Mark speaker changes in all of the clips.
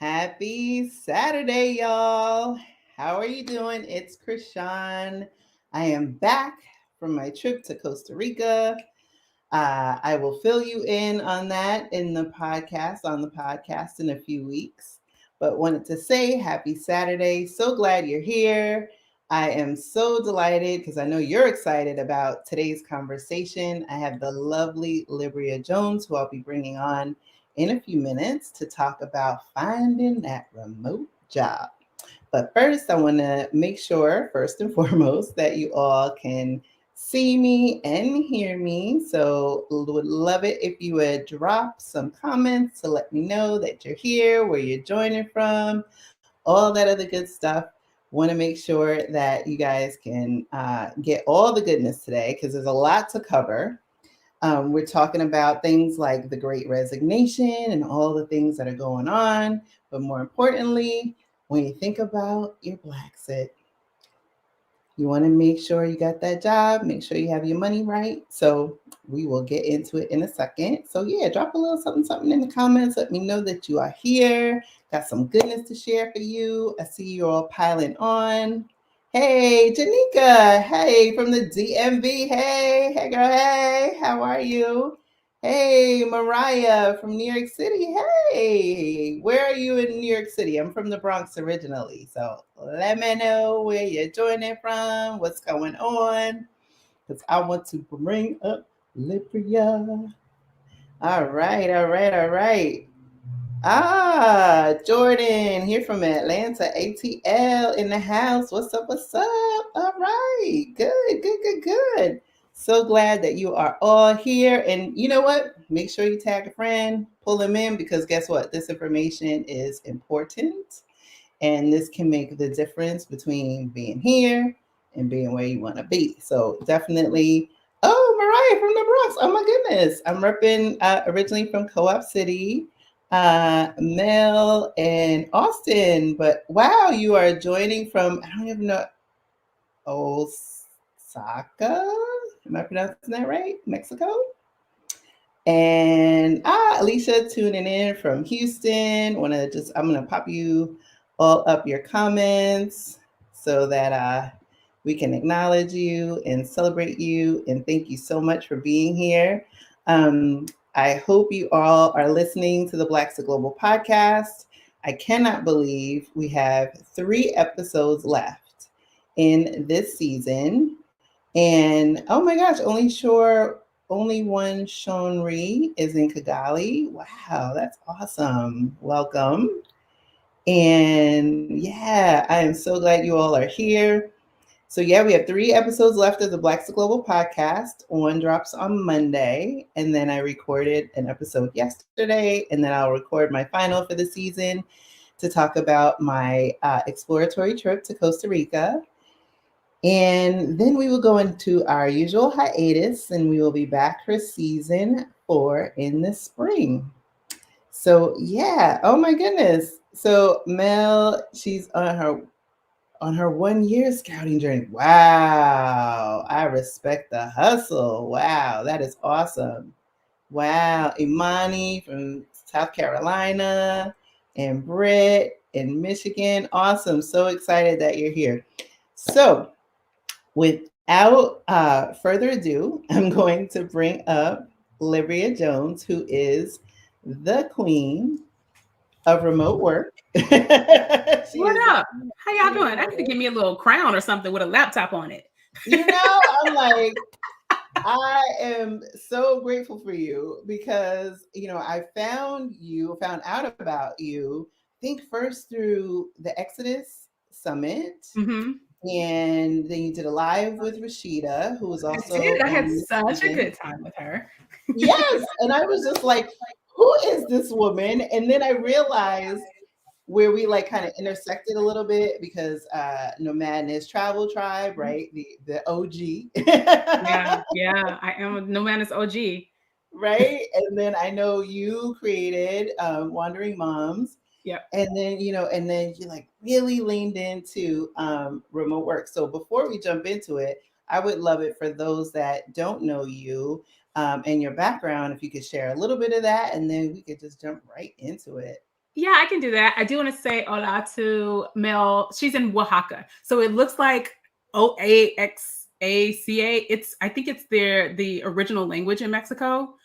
Speaker 1: Happy Saturday, y'all. How are you doing? It's Krishan. I am back from my trip to Costa Rica. I will fill you in on that on the podcast in a few weeks. But wanted to say happy Saturday. So glad you're here. I am so delighted because I know you're excited about today's conversation. I have the lovely Libryia Jones, who I'll be bringing on in a few minutes to talk about finding that remote job. But first, I want to make sure, first and foremost, that you all can see me and hear me. So, would love it if you would drop some comments to let me know that you're here, where you're joining from, all that other good stuff. Want to make sure that you guys can get all the goodness today because there's a lot to cover. We're talking about things like the great resignation and all the things that are going on. But more importantly, when you think about your Blaxit, you want to make sure you got that job, make sure you have your money right. So we will get into it in a second. So yeah, drop a little something, something in the comments. Let me know that you are here. Got some goodness to share for you. I see you all piling on. Hey, Janika. Hey, from the DMV. Hey, girl. Hey, how are you? Hey, Mariah from New York City. Hey, where are you in New York City? I'm from the Bronx originally. So let me know where you're joining from, what's going on, because I want to bring up Libria. All right, all right, all right. Jordan here from Atlanta, ATL in the house. What's up? What's up? All right. Good, good, good, good. So glad that you are all here. And you know what? Make sure you tag a friend, pull them in because guess what? This information is important and this can make the difference between being here and being where you want to be. So definitely. Oh, Mariah from the Bronx. Oh my goodness. I'm repping originally from Co-op City, Mel and Austin. But wow, you are joining from, I don't even know, Osaka? Am I pronouncing that right? Mexico? And Alicia tuning in from Houston. I'm gonna pop you all up your comments so that we can acknowledge you and celebrate you. And thank you so much for being here. I hope you all are listening to the Blaxit Global podcast. I cannot believe we have 3 episodes left in this season. And oh my gosh, only one Sean Ree is in Kigali. Wow, that's awesome. Welcome. And yeah, I am so glad you all are here. So yeah, we have 3 episodes left of the Blaxit Global podcast. One drops on Monday, and then I recorded an episode yesterday, and then I'll record my final for the season to talk about my exploratory trip to Costa Rica. And then we will go into our usual hiatus and we will be back for season 4 in the spring. So yeah, oh my goodness. So Mel, she's on her 1 year scouting journey. Wow. I respect the hustle. Wow, that is awesome. Wow. Imani from South Carolina and Britt in Michigan. Awesome. So excited that you're here. So without further ado, I'm going to bring up Libryia Jones, who is the queen of remote work. She
Speaker 2: What
Speaker 1: is the
Speaker 2: up? How y'all
Speaker 1: queen of
Speaker 2: doing? I
Speaker 1: remote
Speaker 2: need to
Speaker 1: work.
Speaker 2: give me a little crown or something with a laptop on it.
Speaker 1: I'm like, I am so grateful for you because, I found out about you, I think first through the Exodus Summit.
Speaker 2: Hmm.
Speaker 1: And then you did a live with Rashida, who was
Speaker 2: I
Speaker 1: also
Speaker 2: did. I had
Speaker 1: on this
Speaker 2: such a
Speaker 1: season.
Speaker 2: good time with her.
Speaker 1: Yes. And I was just like, who is this woman? And then I realized where we like kind of intersected a little bit because Nomadness Travel Tribe, right? The OG.
Speaker 2: Yeah, yeah. I am a No Man's OG.
Speaker 1: Right? And then I know you created Wandering Moms.
Speaker 2: Yep.
Speaker 1: And then you like really leaned into remote work. So before we jump into it, I would love it for those that don't know you and your background, if you could share a little bit of that, and then we could just jump right into it.
Speaker 2: Yeah, I can do that. I do want to say hola to Mel. She's in Oaxaca. So it looks like Oaxaca. I think it's the original language in Mexico.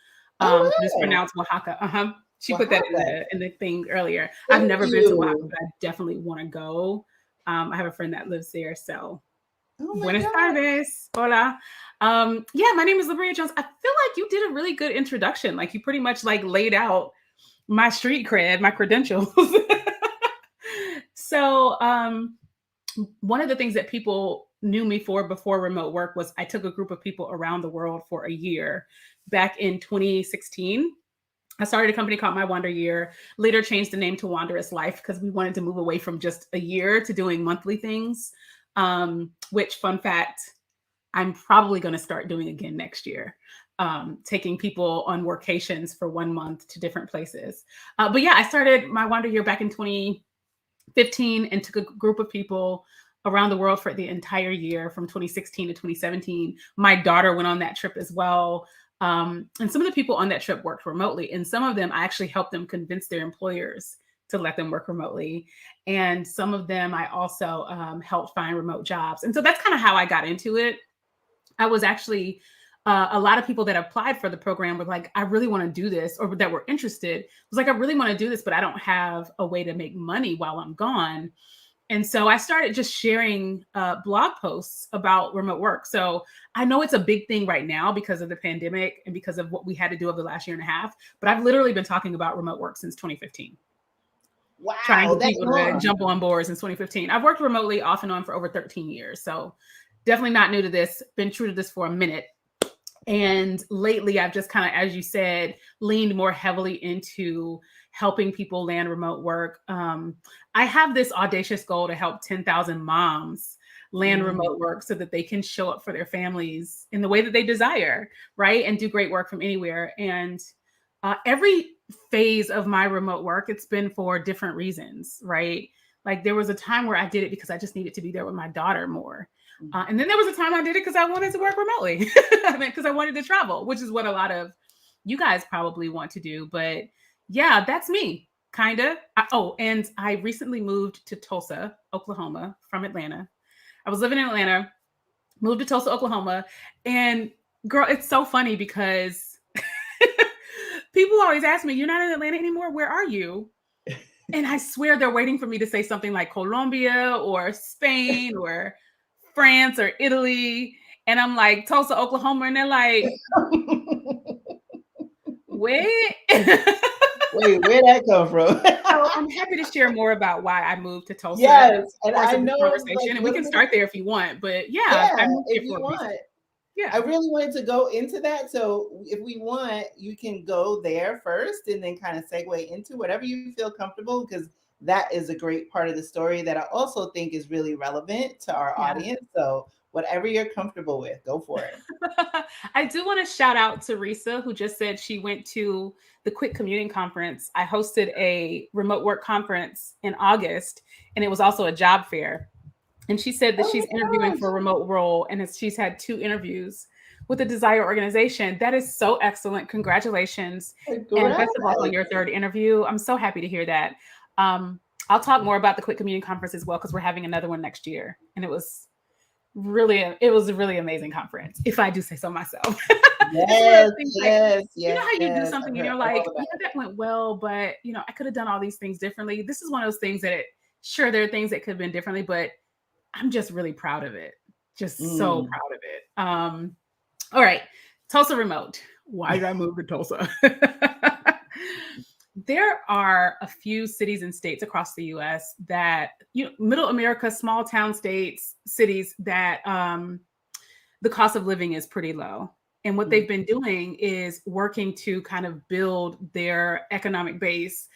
Speaker 1: Oh,
Speaker 2: But it's
Speaker 1: wow.
Speaker 2: pronounced Oaxaca. She put that
Speaker 1: Oaxaca.
Speaker 2: in the thing earlier. I've
Speaker 1: Thank
Speaker 2: never been to Oaxaca,
Speaker 1: you.
Speaker 2: but I definitely want to go. I have a friend that lives there. So
Speaker 1: Oh my
Speaker 2: buenas
Speaker 1: God.
Speaker 2: tardes. Hola. Yeah, my name is Libryia Jones. I feel like you did a really good introduction. Like you pretty much like laid out my street cred, my credentials. So, one of the things that people knew me for before remote work was I took a group of people around the world for a year back in 2016. I started a company called My Wander Year, later changed the name to Wanderous Life because we wanted to move away from just a year to doing monthly things. Which, fun fact, I'm probably going to start doing again next year, taking people on workations for 1 month to different places. But yeah, I started My Wander Year back in 2015 and took a group of people around the world for the entire year from 2016 to 2017. My daughter went on that trip as well. And some of the people on that trip worked remotely, and some of them I actually helped them convince their employers to let them work remotely. And some of them I also helped find remote jobs. And so that's kind of how I got into it. I was actually a lot of people that applied for the program were like, I really want to do this, or that were interested was like, I really want to do this, but I don't have a way to make money while I'm gone. And so I started just sharing blog posts about remote work. So I know it's a big thing right now because of the pandemic and because of what we had to do over the last year and a half. But I've literally been talking about remote work since 2015, trying to
Speaker 1: Wow,
Speaker 2: get
Speaker 1: that's
Speaker 2: people to
Speaker 1: long.
Speaker 2: jump on board since 2015. I've worked remotely off and on for over 13 years. So definitely not new to this, been true to this for a minute. And lately, I've just kind of, as you said, leaned more heavily into helping people land remote work. I have this audacious goal to help 10,000 moms land
Speaker 1: Mm.
Speaker 2: remote work so that they can show up for their families in the way that they desire, right? And do great work from anywhere. And every phase of my remote work, it's been for different reasons, right? Like there was a time where I did it because I just needed to be there with my daughter more. And then there was a time I did it because I wanted to work remotely. I mean, because I wanted to travel, which is what a lot of you guys probably want to do. But yeah, that's me, kind of. Oh, and I recently moved to Tulsa, Oklahoma from Atlanta. I was living in Atlanta, moved to Tulsa, Oklahoma. And girl, it's so funny because people always ask me, you're not in Atlanta anymore? Where are you? And I swear they're waiting for me to say something like Colombia or Spain or France or Italy. And I'm like, Tulsa, Oklahoma. And they're like, wait.
Speaker 1: Wait, where'd that come from?
Speaker 2: So I'm happy to share more about why I moved to Tulsa in
Speaker 1: Yes,
Speaker 2: the
Speaker 1: and
Speaker 2: course
Speaker 1: I
Speaker 2: of this
Speaker 1: know, like,
Speaker 2: conversation. And we
Speaker 1: what
Speaker 2: can
Speaker 1: are the
Speaker 2: start there if you want. But yeah,
Speaker 1: yeah,
Speaker 2: I moved
Speaker 1: if
Speaker 2: here
Speaker 1: you
Speaker 2: for a reason.
Speaker 1: want. I
Speaker 2: Yeah.
Speaker 1: really wanted to go into that. So if we want, you can go there first and then kind of segue into whatever you feel comfortable, because that is a great part of the story that I also think is really relevant to our
Speaker 2: Yeah.
Speaker 1: audience. So whatever you're comfortable with, go for it.
Speaker 2: I do want to shout out to Risa, who just said she went to the Quick Commuting Conference. I hosted a remote work conference in August, and it was also a job fair. And she said that
Speaker 1: Oh
Speaker 2: she's interviewing
Speaker 1: my
Speaker 2: for a remote role and she's had 2 interviews with a desired organization. That is so excellent. Congratulations.
Speaker 1: gosh,
Speaker 2: And best of luck on
Speaker 1: congrats.
Speaker 2: your 3rd interview. I'm so happy to hear that. I'll talk more about the Quick Community Conference as well because we're having another one next year. And it was a really amazing conference, if I do say so myself. It's one of
Speaker 1: Yes,
Speaker 2: those things like,
Speaker 1: yes,
Speaker 2: you know
Speaker 1: yes.
Speaker 2: how you do
Speaker 1: I've
Speaker 2: something and
Speaker 1: heard
Speaker 2: you're
Speaker 1: all
Speaker 2: like,
Speaker 1: about
Speaker 2: yeah,
Speaker 1: it.
Speaker 2: that went well, but I could have done all these things differently. This is one of those things that sure there are things that could have been differently, but I'm just really proud of it. Just so
Speaker 1: Mm.
Speaker 2: proud of it. All right. Tulsa remote. Why did I move to Tulsa? There are a few cities and states across the US that, middle America, small town states, cities that the cost of living is pretty low. And what
Speaker 1: Mm.
Speaker 2: they've been doing is working to kind of build their economic base,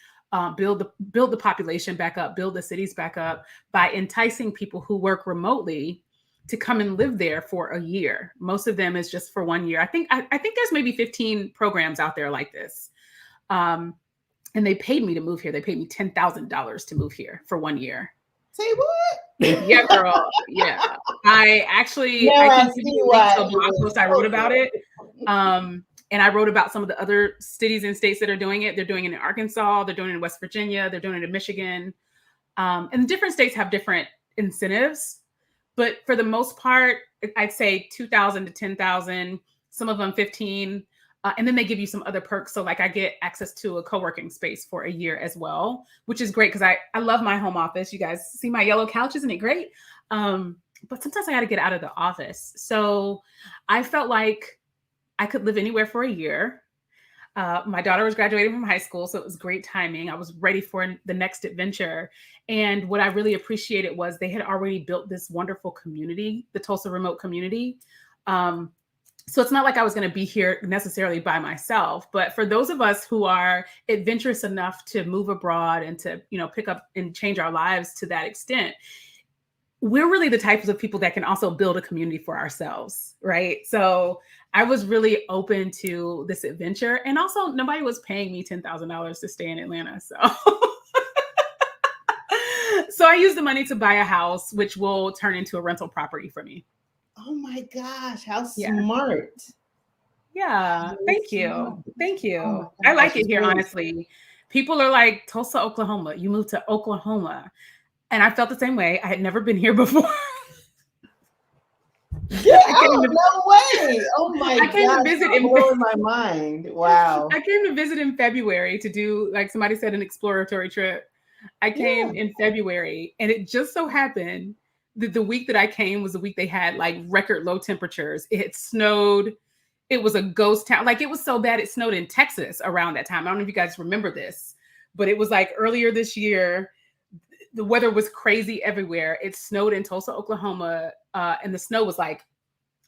Speaker 2: build the population back up, build the cities back up by enticing people who work remotely to come and live there for a year. Most of them is just for 1 year. I think there's maybe 15 programs out there like this. Um, and they paid me to move here. They paid me $10,000 to move here for 1 year.
Speaker 1: Say what?
Speaker 2: Yeah, girl. Yeah.
Speaker 1: Now
Speaker 2: I
Speaker 1: I
Speaker 2: can give
Speaker 1: see
Speaker 2: you a link
Speaker 1: why
Speaker 2: to a
Speaker 1: it
Speaker 2: blog
Speaker 1: was
Speaker 2: post I wrote
Speaker 1: so
Speaker 2: about it.
Speaker 1: good.
Speaker 2: And I wrote about some of the other cities and states that are doing it. They're doing it in Arkansas. They're doing it in West Virginia. They're doing it in Michigan. And different states have different incentives. But for the most part, I'd say 2,000 to 10,000, some of them 15. And then they give you some other perks. So like I get access to a co-working space for a year as well, which is great because I love my home office. You guys see my yellow couch, isn't it great? But sometimes I got to get out of the office. So I felt like I could live anywhere for a year. My daughter was graduating from high school, so it was great timing. I was ready for the next adventure. And what I really appreciated was they had already built this wonderful community, the Tulsa remote community. So it's not like I was going to be here necessarily by myself, but for those of us who are adventurous enough to move abroad and to, pick up and change our lives to that extent, we're really the types of people that can also build a community for ourselves, right? So I was really open to this adventure. And also nobody was paying me $10,000 to stay in Atlanta. So, so I used the money to buy a house, which will turn into a rental property for me.
Speaker 1: Oh my gosh, how smart.
Speaker 2: Yeah. Thank you. Thank you.
Speaker 1: Oh
Speaker 2: I like it here,
Speaker 1: great.
Speaker 2: honestly. People are like, Tulsa, Oklahoma. You moved to Oklahoma. And I felt the same way. I had never been here before.
Speaker 1: Get out, no way. Oh my God.
Speaker 2: I came to visit in
Speaker 1: blowing my mind. Wow.
Speaker 2: I came to visit in February to do, like somebody said, an exploratory trip. I came in February, and it just so happened that the week that I came was the week they had like record low temperatures. It had snowed. It was a ghost town. Like it was so bad it snowed in Texas around that time. I don't know if you guys remember this, but it was like earlier this year. The weather was crazy everywhere. It snowed in Tulsa, Oklahoma, and the snow was like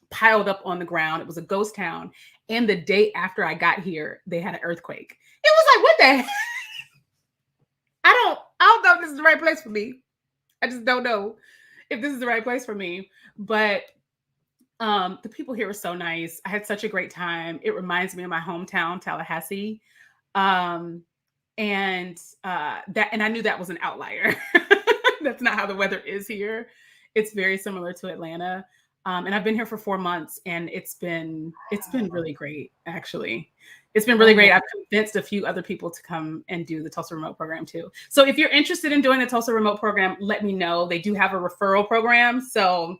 Speaker 2: piled up on the ground. It was a ghost town. And the day after I got here, they had an earthquake. It was like, what the heck? I don't know if this is the right place for me. I just don't know if this is the right place for me. But the people here were so nice. I had such a great time. It reminds me of my hometown, Tallahassee. And I knew that was an outlier. That's not how the weather is here. It's very similar to Atlanta. And I've been here for 4 months, and it's been really great, actually. It's been really great. I've convinced a few other people to come and do the Tulsa Remote program too. So if you're interested in doing the Tulsa Remote program, let me know. They do have a referral program. So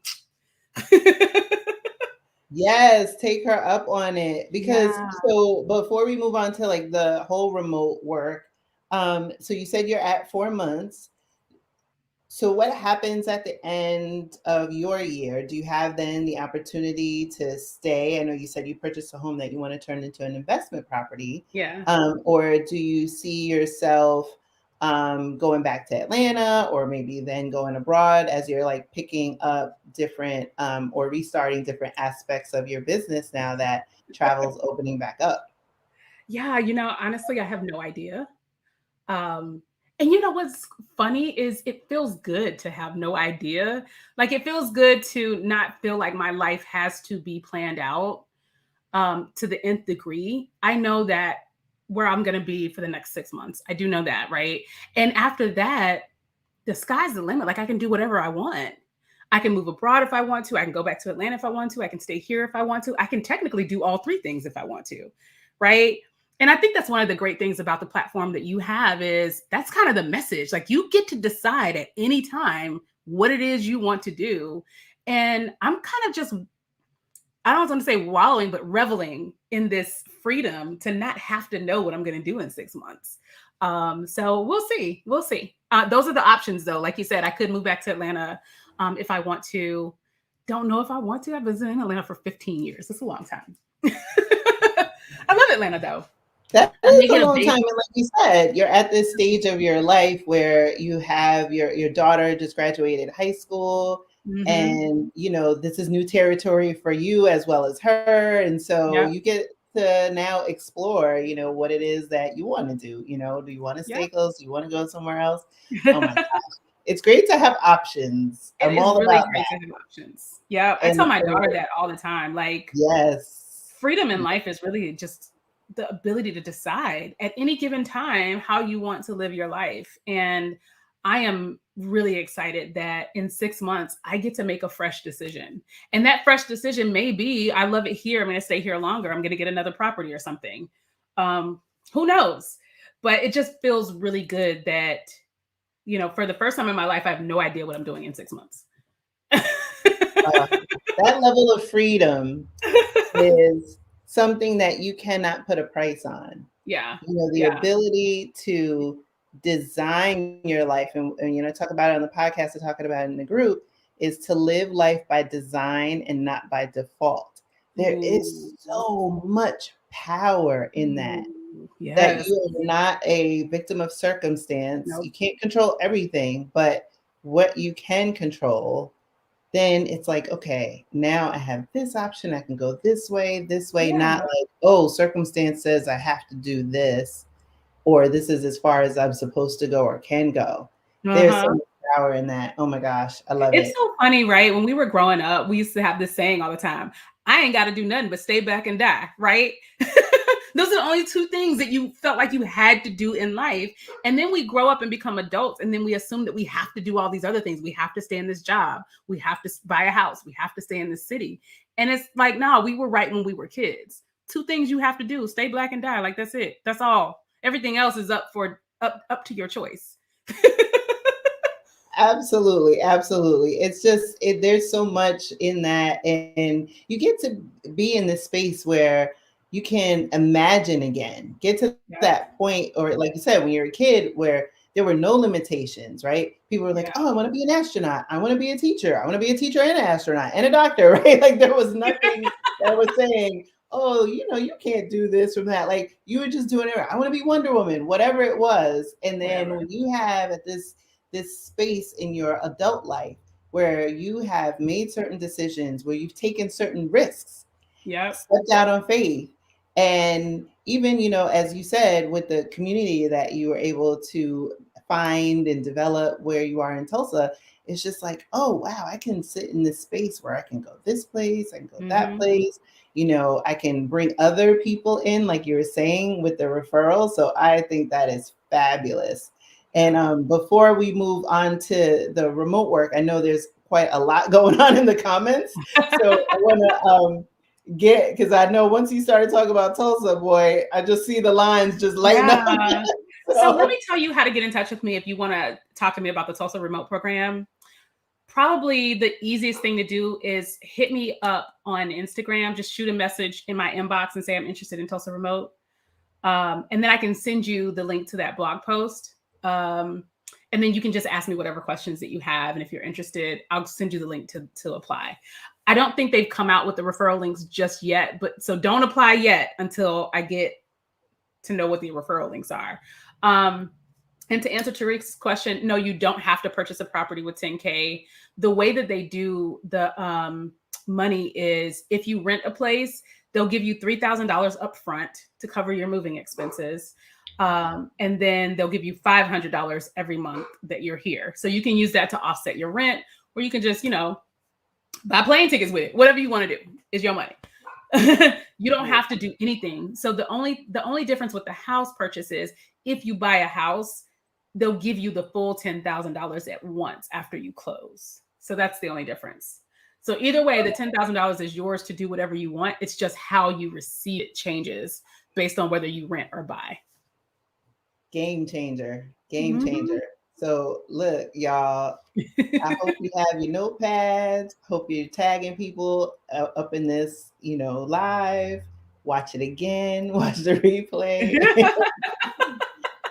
Speaker 1: yes, take her up on it. Because so before we move on to like the whole remote work, so you said you're at 4 months. So what happens at the end of your year? Do you have then the opportunity to stay? I know you said you purchased a home that you want to turn into an investment property.
Speaker 2: Yeah.
Speaker 1: Or do you see yourself going back to Atlanta, or maybe then going abroad as you're like picking up different or restarting different aspects of your business now that travel's opening back up?
Speaker 2: Yeah, honestly, I have no idea. And what's funny is it feels good to have no idea. Like it feels good to not feel like my life has to be planned out to the nth degree. I know that where I'm going to be for the next 6 months. I do know that, right? And after that, the sky's the limit. Like I can do whatever I want. I can move abroad if I want to. I can go back to Atlanta if I want to. I can stay here if I want to. I can technically do all three things if I want to, right? And I think that's one of the great things about the platform that you have is that's kind of the message. Like you get to decide at any time what it is you want to do. And I'm kind of just, I don't want to say wallowing, but reveling in this freedom to not have to know what I'm going to do in 6 months. So we'll see. We'll see. Those are the options though. Like you said, I could move back to Atlanta if I want to. Don't know if I want to. I've been in Atlanta for 15 years. It's a long time. I love Atlanta though.
Speaker 1: That is a long time. And like you said, you're at this stage of your life where you have your daughter just graduated high school. Mm-hmm. And, this is new territory for you as well as her. And so you get to now explore, what it is that you want to do. Do you want to stay close? Do you want to go somewhere else? Oh my gosh. It's great to have options. I'm all
Speaker 2: really
Speaker 1: about
Speaker 2: great
Speaker 1: that.
Speaker 2: to have options. Yeah. I tell my daughter that all the time. Like,
Speaker 1: yes,
Speaker 2: freedom in life is really just the ability to decide at any given time how you want to live your life. And I am really excited that in 6 months, I get to make a fresh decision. And that fresh decision may be, I love it here. I'm going to stay here longer. I'm going to get another property or something. Who knows? But it just feels really good that, for the first time in my life, I have no idea what I'm doing in 6 months.
Speaker 1: Uh, that level of freedom is something that you cannot put a price on.
Speaker 2: Yeah.
Speaker 1: The ability to design your life, and talk about it on the podcast and talking about it in the group, is to live life by design and not by default. There is so much power in that.
Speaker 2: Yes.
Speaker 1: That you are not a victim of circumstance.
Speaker 2: Nope.
Speaker 1: You can't control everything, but what you can control, then it's like, okay, now I have this option. I can go this way,
Speaker 2: Yeah.
Speaker 1: not like, oh, circumstance says I have to do this, or this is as far as I'm supposed to go or can go. There's so much power in that. Oh my gosh, I love it.
Speaker 2: It's so funny, right? When we were growing up, we used to have this saying all the time, I ain't got to do nothing but stay back and die, right? Those are the only two things that you felt like you had to do in life. And then we grow up and become adults. And then we assume that we have to do all these other things. We have to stay in this job. We have to buy a house. We have to stay in this city. And it's like, no, we were right when we were kids. Two things you have to do, stay black and die. Like, that's it. That's all. Everything else is up to your choice.
Speaker 1: Absolutely. It's just, there's so much in that. And you get to be in this space where you can imagine again, get to that point, or like you said, when you're a kid, where there were no limitations, right? People were like, oh, I want to be an astronaut. I want to be a teacher. I want to be a teacher and an astronaut and a doctor, right? Like there was nothing that was saying, oh, you can't do this from that. Like you were just doing it. I want to be Wonder Woman, whatever it was. And then when you have this space in your adult life where you have made certain decisions, where you've taken certain risks, stepped out on faith. And even, as you said, with the community that you were able to find and develop where you are in Tulsa, it's just like, oh, wow, I can sit in this space where I can go this place, I can go that place. I can bring other people in, like you were saying, with the referral. So I think that is fabulous. And before we move on to the remote work, I know there's quite a lot going on in the comments. So I want to because I know once you started talking about Tulsa, boy, I just see the lines just lighting up.
Speaker 2: So let me tell you how to get in touch with me if you want to talk to me about the Tulsa remote program. Probably the easiest thing to do is hit me up on Instagram. Just shoot a message in my inbox and say I'm interested in Tulsa remote. And then I can send you the link to that blog post. And then you can just ask me whatever questions that you have. And if you're interested, I'll send you the link to apply. I don't think they've come out with the referral links just yet, so don't apply yet until I get to know what the referral links are. And to answer Tariq's question, no, you don't have to purchase a property with 10K. The way that they do the money is if you rent a place, they'll give you $3,000 up front to cover your moving expenses. And then they'll give you $500 every month that you're here. So you can use that to offset your rent, or you can just, buy plane tickets with it. Whatever you want to do is your money. You don't have to do anything. So the only difference with the house purchase is if you buy a house, they'll give you the full $10,000 at once after you close. So that's the only difference. So either way, the $10,000 is yours to do whatever you want. It's just how you receive it changes based on whether you rent or buy.
Speaker 1: Game changer. So look, y'all, I hope you have your notepads. Hope you're tagging people up in this, live. Watch it again. Watch the replay.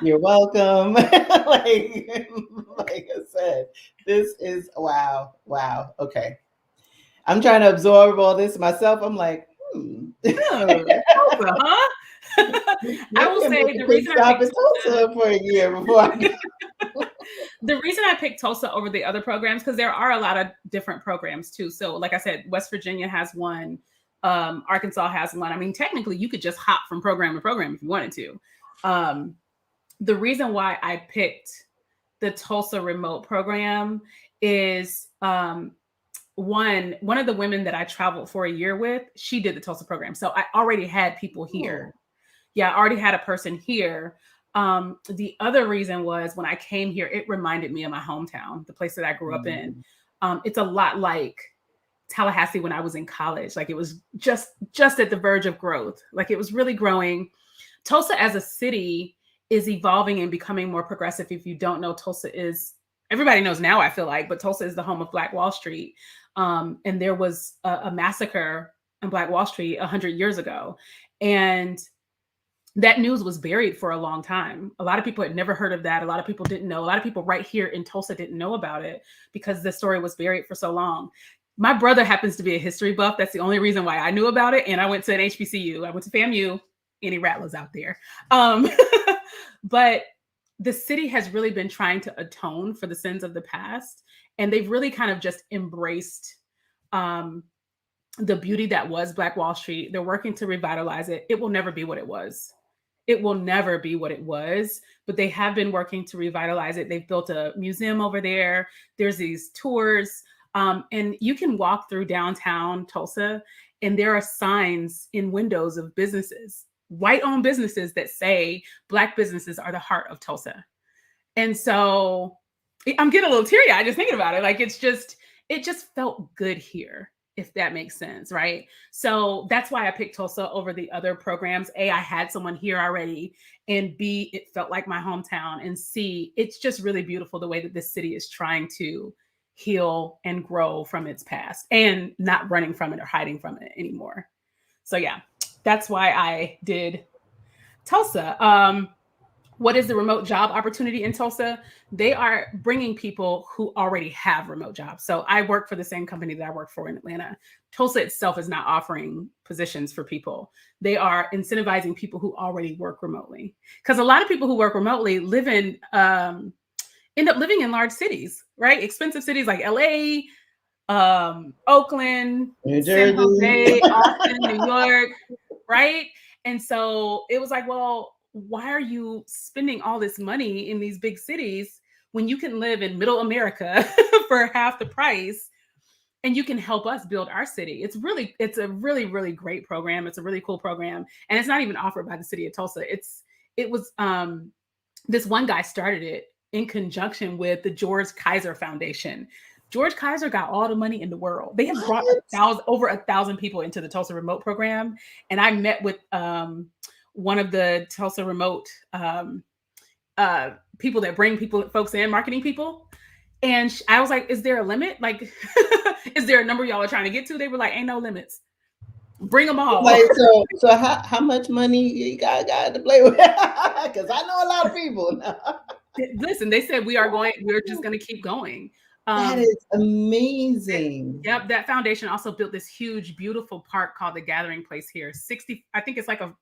Speaker 1: You're welcome. like I said, this is wow. Okay. I'm trying to absorb all this myself. I'm like,
Speaker 2: huh? I will say the reason I picked
Speaker 1: Tulsa for a year before I
Speaker 2: the reason I picked Tulsa over the other programs, because there are a lot of different programs too. So like I said, West Virginia has one, Arkansas has one. I mean, technically you could just hop from program to program if you wanted to. The reason why I picked the Tulsa remote program is one of the women that I traveled for a year with, she did the Tulsa program. So I already had people here. Yeah, I already had a person here. The other reason was when I came here, it reminded me of my hometown, the place that I grew up in. It's a lot like Tallahassee when I was in college. Like it was just at the verge of growth. Like it was really growing. Tulsa as a city is evolving and becoming more progressive. If you don't know, Tulsa is, everybody knows now, I feel like, but Tulsa is the home of Black Wall Street. And there was a massacre on Black Wall Street 100 years ago. And that news was buried for a long time. A lot of people had never heard of that. A lot of people didn't know. A lot of people right here in Tulsa didn't know about it because the story was buried for so long. My brother happens to be a history buff. That's the only reason why I knew about it. And I went to an HBCU. I went to FAMU. Any rattlers out there. But the city has really been trying to atone for the sins of the past. And they've really kind of just embraced the beauty that was Black Wall Street. They're working to revitalize it. It will never be what it was. It will never be what it was, but they have been working to revitalize it. They've built a museum over there. There's these tours. And you can walk through downtown Tulsa, and there are signs in windows of businesses, white-owned businesses that say Black businesses are the heart of Tulsa. And so I'm getting a little teary-eyed just thinking about it. Like it just felt good here, if that makes sense, right? So that's why I picked Tulsa over the other programs. A, I had someone here already, and B, it felt like my hometown, and C, it's just really beautiful the way that this city is trying to heal and grow from its past and not running from it or hiding from it anymore. So yeah, that's why I did Tulsa. What is the remote job opportunity in Tulsa? They are bringing people who already have remote jobs. So I work for the same company that I work for in Atlanta. Tulsa itself is not offering positions for people. They are incentivizing people who already work remotely. Because a lot of people who work remotely end up living in large cities, right? Expensive cities like LA, Oakland,
Speaker 1: New
Speaker 2: San
Speaker 1: Jersey.
Speaker 2: Jose, Austin, New York, right? And so it was like, well, why are you spending all this money in these big cities when you can live in middle America for half the price, and you can help us build our city? It's a really, really great program. It's a really cool program. And it's not even offered by the city of Tulsa. It was this one guy started it in conjunction with the George Kaiser Foundation. George Kaiser got all the money in the world. They have brought over 1,000 people into the Tulsa Remote program. And I met with one of the Tulsa Remote people that bring folks in, marketing people. And I was like, is there a limit? Like, is there a number y'all are trying to get to? They were like, ain't no limits. Bring them all.
Speaker 1: Like, so how much money you got to play with? Because I know a lot of people now.
Speaker 2: Listen, they said we're just going to keep going.
Speaker 1: That is amazing.
Speaker 2: Yep, that foundation also built this huge, beautiful park called the Gathering Place here. I think it's like a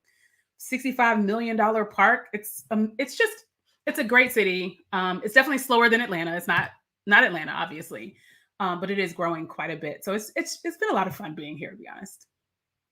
Speaker 2: $65 million park. It's a great city. It's definitely slower than Atlanta. It's not Atlanta, obviously, but it is growing quite a bit. So it's been a lot of fun being here, to be honest.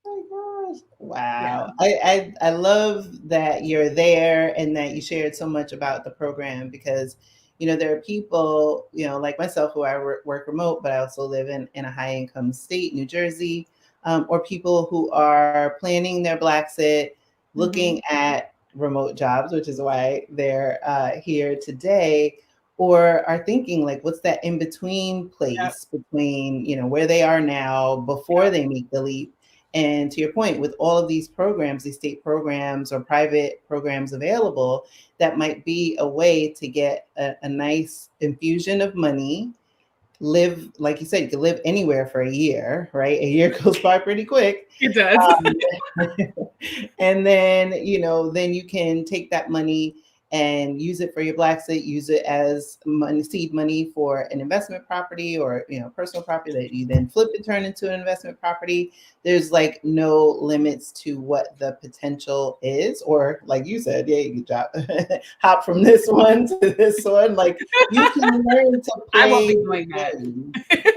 Speaker 1: Oh my gosh. Wow. Yeah. I love that you're there and that you shared so much about the program, because there are people, like myself, who I work remote, but I also live in a high income state, New Jersey, or people who are planning their Blaxit, looking at remote jobs, which is why they're here today, or are thinking like, what's that in between place between, where they are now before they make the leap. And to your point, with all of these programs, these state programs or private programs available, that might be a way to get a nice infusion of money, live, like you said, you can live anywhere for a year, right? A year goes by pretty quick.
Speaker 2: It does.
Speaker 1: And then, then you can take that money and use it for your Blaxit, use it as seed money for an investment property or, personal property that you then flip and turn into an investment property. There's like no limits to what the potential is. Or like you said, yeah, you can hop from this one to this one. Like you can learn to play.
Speaker 2: I won't be doing that.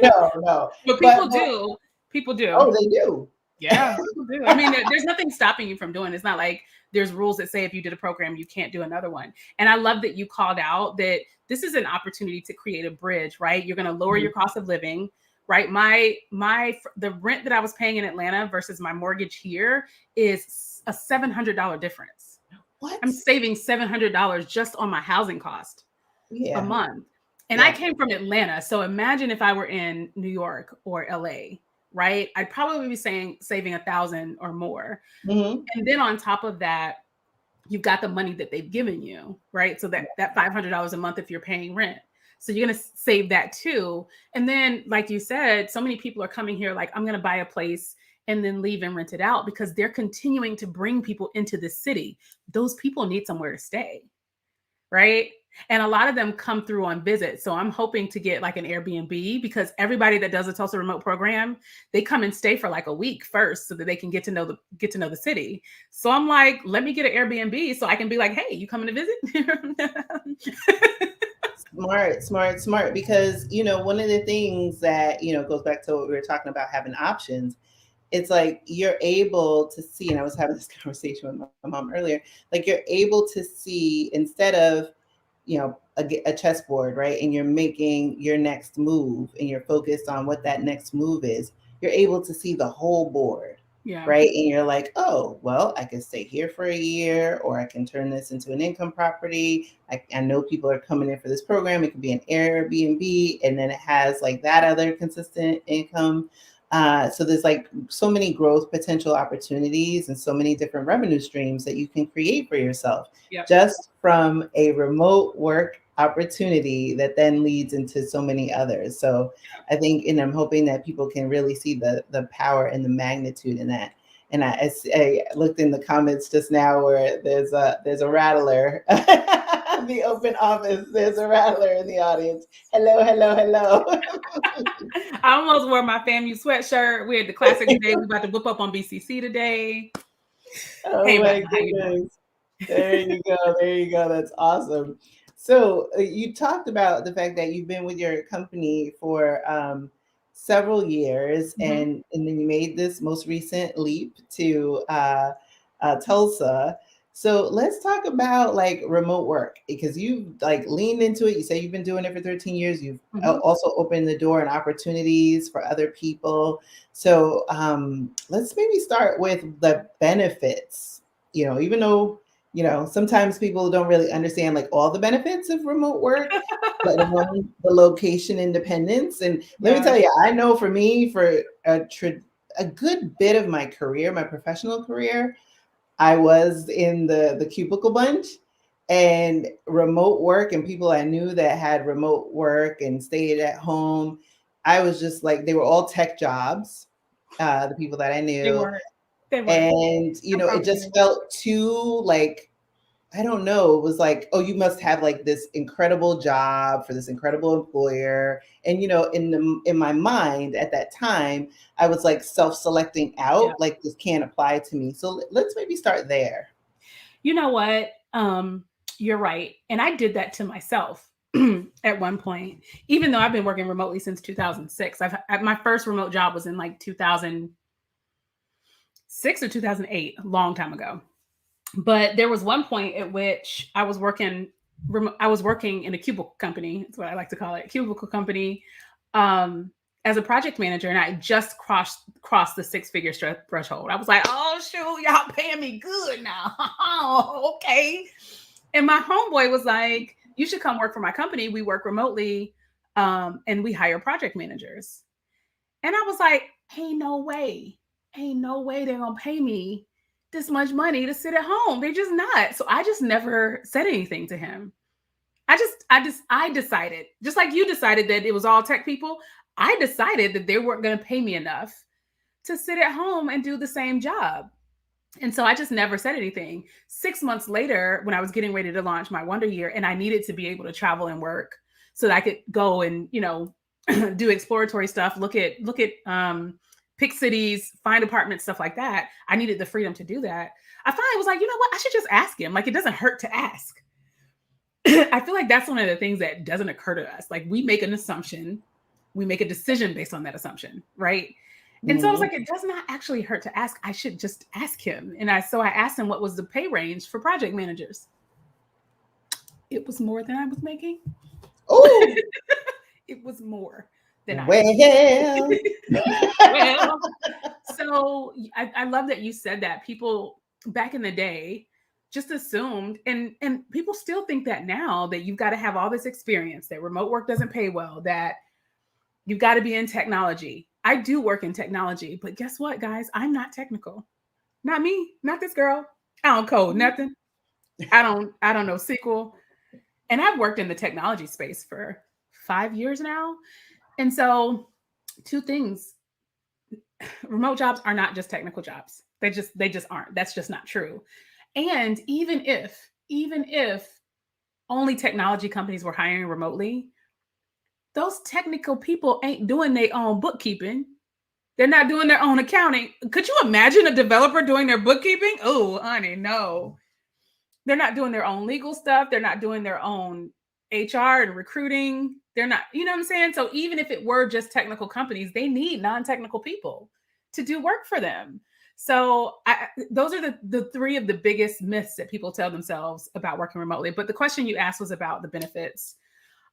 Speaker 1: No.
Speaker 2: But people do. People do.
Speaker 1: Oh, they do.
Speaker 2: Yeah, people do. I mean, there's nothing stopping you from doing it. It's not like there's rules that say if you did a program, you can't do another one. And I love that you called out that this is an opportunity to create a bridge, right? You're going to lower your cost of living, right? The rent that I was paying in Atlanta versus my mortgage here is a $700 difference.
Speaker 1: What?
Speaker 2: I'm saving $700 just on my housing cost a
Speaker 1: Yeah.
Speaker 2: month. And I
Speaker 1: Yeah.
Speaker 2: came from Atlanta. So imagine if I were in New York or LA, right? I'd probably be saving 1,000 or more.
Speaker 1: Hmm.
Speaker 2: And then on top of that, you've got the money that they've given you, right? So that $500 a month if you're paying rent. So you're going to save that too. And then, like you said, so many people are coming here like, I'm going to buy a place and then leave and rent it out because they're continuing to bring people into the city. Those people need somewhere to stay, right? And a lot of them come through on visits. So I'm hoping to get like an Airbnb because everybody that does a Tulsa remote program, they come and stay for like a week first so that they can get to know the city. So I'm like, let me get an Airbnb so I can be like, hey, you coming to visit?
Speaker 1: Smart, smart, smart. Because, one of the things that, goes back to what we were talking about, having options. It's like you're able to see, and I was having this conversation with my mom earlier, like you're able to see instead of, a chessboard, right? And you're making your next move and you're focused on what that next move is, you're able to see the whole board,
Speaker 2: Yeah.
Speaker 1: right? And you're like, oh, well, I can stay here for a year, or I can turn this into an income property. I know people are coming in for this program. It could be an Airbnb, and then it has like that other consistent income. So there's like so many growth potential opportunities and so many different revenue streams that you can create for yourself
Speaker 2: Yep.
Speaker 1: just from a remote work opportunity that then leads into so many others. So I think, and I'm hoping that people can really see the power and the magnitude in that. And I looked in the comments just now where there's a rattler. The open office. There's a rattler in the audience. Hello, hello, hello.
Speaker 2: I almost wore my FAMU sweatshirt. We had the classic day. We about to whip up on BCC today.
Speaker 1: Oh
Speaker 2: Hey,
Speaker 1: my
Speaker 2: Bella, how you doing?
Speaker 1: goodness. There you go. There you go. That's awesome. So you talked about the fact that you've been with your company for several years,
Speaker 2: Mhm.
Speaker 1: and then you made this most recent leap to Tulsa. So let's talk about like remote work, because you like leaned into it. You say you've been doing it for 13 years. You've
Speaker 2: Mhm.
Speaker 1: also opened the door and opportunities for other people. So let's maybe start with the benefits. Even though sometimes people don't really understand like all the benefits of remote work, let alone the location independence. And let me
Speaker 2: Yeah.
Speaker 1: tell you, I know for me, for a good bit of my career, my professional career, I was in the cubicle bunch, and remote work and people I knew that had remote work and stayed at home. I was just like, they were all tech jobs, the people that I
Speaker 2: They
Speaker 1: knew.
Speaker 2: were. They were.
Speaker 1: And,
Speaker 2: I
Speaker 1: it
Speaker 2: promise
Speaker 1: just
Speaker 2: you.
Speaker 1: felt too like, I don't know. It was like, oh, you must have like this incredible job for this incredible employer. And in my mind at that time, I was like self-selecting
Speaker 2: Yeah.
Speaker 1: out, like this can't apply to me. So let's maybe start there.
Speaker 2: You know what? You're right. And I did that to myself at one point, even though I've been working remotely since 2006. My first remote job was in like 2006 or 2008, a long time ago. But there was one point at which I was working in a cubicle company. That's what I like to call it, cubicle company, um, as a project manager, and I just crossed the six-figure threshold. I was like, "Oh shoot, y'all paying me good now." Oh, okay. And my homeboy was like, "You should come work for my company. We work remotely, and we hire project managers." And I was like, ain't no way they're gonna pay me this much money to sit at home. They're just not. So I just never said anything to him. I decided, just like you decided that it was all tech people, I decided that they weren't gonna pay me enough to sit at home and do the same job. And so I just never said anything. 6 months later, when I was getting ready to launch my Wonder Year and I needed to be able to travel and work so that I could go and, do exploratory stuff, pick cities, find apartments, stuff like that. I needed the freedom to do that. I finally was like, you know what? I should just ask him. Like, it doesn't hurt to ask. I feel like that's one of the things that doesn't occur to us. Like, we make an assumption, we make a decision based on that assumption, right? And so I was
Speaker 1: Mhm.
Speaker 2: like, it does not actually hurt to ask. I should just ask him. And I asked him what was the pay range for project managers. It was more than I was making.
Speaker 1: Oh,
Speaker 2: It was more than I was
Speaker 1: well.
Speaker 2: making. Well, so I love that you said that. People back in the day just assumed, and people still think that now, that you've got to have all this experience, that remote work doesn't pay well, that you've got to be in technology. I do work in technology, but guess what, guys? I'm not technical. Not me, not this girl. I don't code nothing. I don't know SQL. And I've worked in the technology space for 5 years now. And so, two things. Remote jobs are not just technical jobs. They just aren't. That's just not true. And even if only technology companies were hiring remotely, those technical people ain't doing their own bookkeeping. They're not doing their own accounting. Could you imagine a developer doing their bookkeeping? Oh, honey, no. They're not doing their own legal stuff. They're not doing their own HR and recruiting. They're not, you know what I'm saying? So even if it were just technical companies, they need non-technical people to do work for them. So those are the three of the biggest myths that people tell themselves about working remotely. But the question you asked was about the benefits.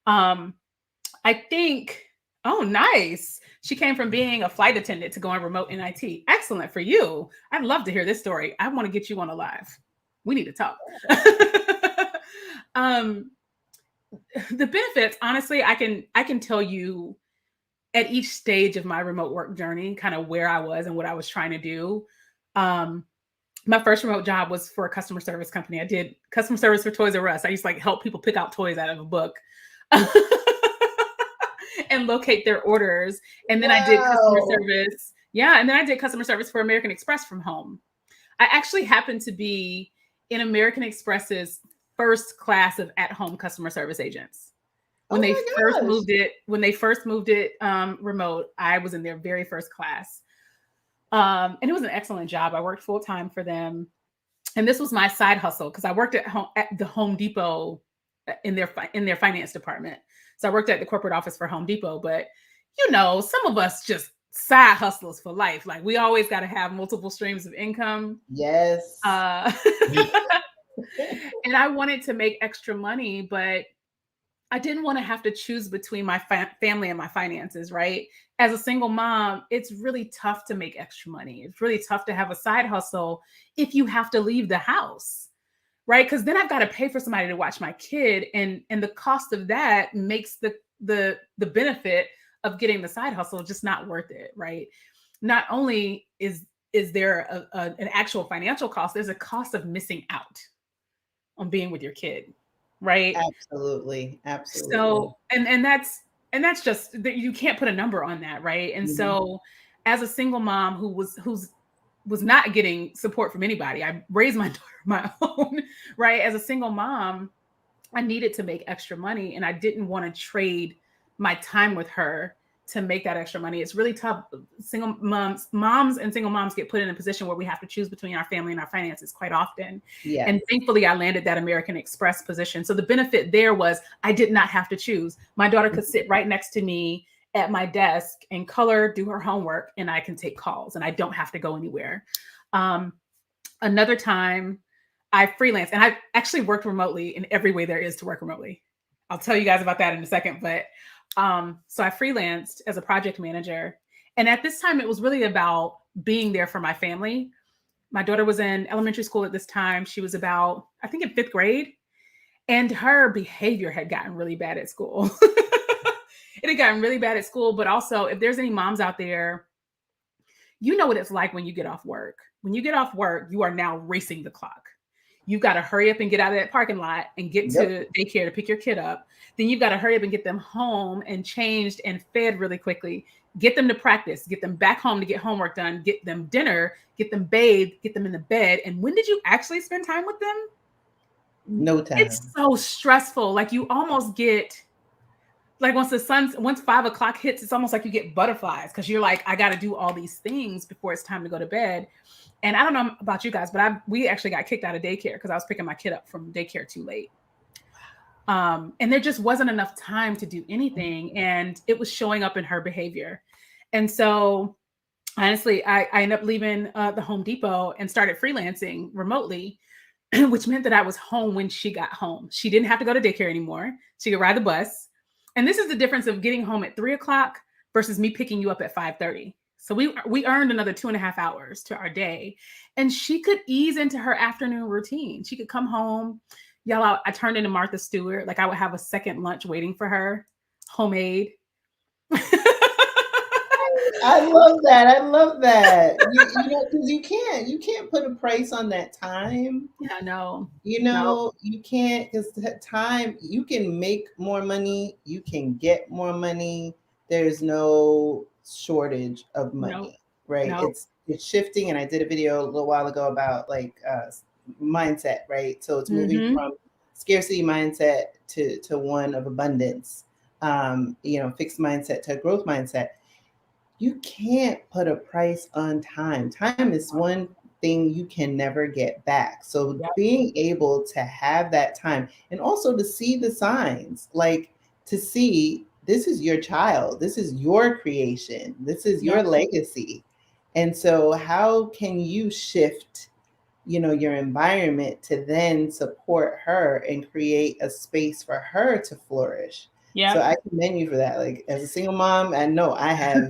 Speaker 2: I think, oh, nice. She came from being a flight attendant to going remote in IT. Excellent for you. I'd love to hear this story. I want to get you on a live. We need to talk. The benefits, honestly, I can tell you at each stage of my remote work journey, kind of where I was and what I was trying to do. My first remote job was for a customer service company. I did customer service for Toys R Us. I used to like help people pick out toys out of a book and locate their orders. And then I did customer service. Yeah. And then I did customer service for American Express from home. I actually happened to be in American Express's first class of at-home customer service agents. When they first moved it remote, I was in their very first class. And it was an excellent job. I worked full-time for them. And this was my side hustle because I worked at the Home Depot in their finance department. So I worked at the corporate office for Home Depot, but you know, some of us just side hustlers for life. Like we always got to have multiple streams of income.
Speaker 1: Yes.
Speaker 2: And I wanted to make extra money, but I didn't want to have to choose between my family and my finances, right? As a single mom, it's really tough to make extra money. It's really tough to have a side hustle if you have to leave the house, right? Because then I've got to pay for somebody to watch my kid, and the cost of that makes the benefit of getting the side hustle just not worth it, right? Not only is there an actual financial cost, there's a cost of missing out on being with your kid, right?
Speaker 1: Absolutely.
Speaker 2: So, and that's just, you can't put a number on that, right? And so as a single mom who was not getting support from anybody, I raised my daughter my own, right? As a single mom, I needed to make extra money, and I didn't want to trade my time with her to make that extra money. It's really tough. Single moms and single moms get put in a position where we have to choose between our family and our finances quite often. Yeah. And thankfully I landed that American Express position. So the benefit there was I did not have to choose. My daughter could sit right next to me at my desk and color, do her homework, and I can take calls and I don't have to go anywhere. Another time I freelanced, and I actually worked remotely in every way there is to work remotely. I'll tell you guys about that in a second, but so I freelanced as a project manager. And at this time, it was really about being there for my family. My daughter was in elementary school at this time. She was about, I think, in 5th grade. And her behavior had gotten really bad at school. It had gotten really bad at school. But also, if there's any moms out there, you know what it's like when you get off work. When you get off work, you are now racing the clock. You've got to hurry up and get out of that parking lot and get to daycare to pick your kid up. Then you've got to hurry up and get them home and changed and fed really quickly. Get them to practice, get them back home to get homework done, get them dinner, get them bathed, get them in the bed. And when did you actually spend time with them?
Speaker 1: No time.
Speaker 2: It's so stressful. Like you almost get, like once 5 o'clock hits, it's almost like you get butterflies because you're like, I got to do all these things before it's time to go to bed. And I don't know about you guys, but we actually got kicked out of daycare because I was picking my kid up from daycare too late. And there just wasn't enough time to do anything. And it was showing up in her behavior. And so honestly, I ended up leaving the Home Depot and started freelancing remotely, which meant that I was home when she got home. She didn't have to go to daycare anymore. She could ride the bus. And this is the difference of getting home at 3 o'clock versus me picking you up at 5:30. So we earned another 2.5 hours to our day. And she could ease into her afternoon routine. She could come home, yell out. I turned into Martha Stewart. Like I would have a second lunch waiting for her, homemade.
Speaker 1: I love that. I love that. You know, because you can't put a price on that time.
Speaker 2: Yeah, no,
Speaker 1: You
Speaker 2: no,
Speaker 1: know, you can't, because time, you can make more money, you can get more money. There's no shortage of
Speaker 2: no,
Speaker 1: money, right?
Speaker 2: no.
Speaker 1: It's shifting, and I did a video a little while ago about like mindset, right? So it's moving
Speaker 2: Mm-hmm.
Speaker 1: from scarcity mindset to one of abundance, you know, fixed mindset to a growth mindset. You can't put a price on time. Time is one thing you can never get back. So
Speaker 2: Yep,
Speaker 1: being able to have that time and also to see the signs, like to see this is your child, this is your creation, this is
Speaker 2: yep,
Speaker 1: your legacy. And so how can you shift, you know, your environment to then support her and create a space for her to flourish? So
Speaker 2: yep.
Speaker 1: I commend you for that. Like as a single mom, I know I have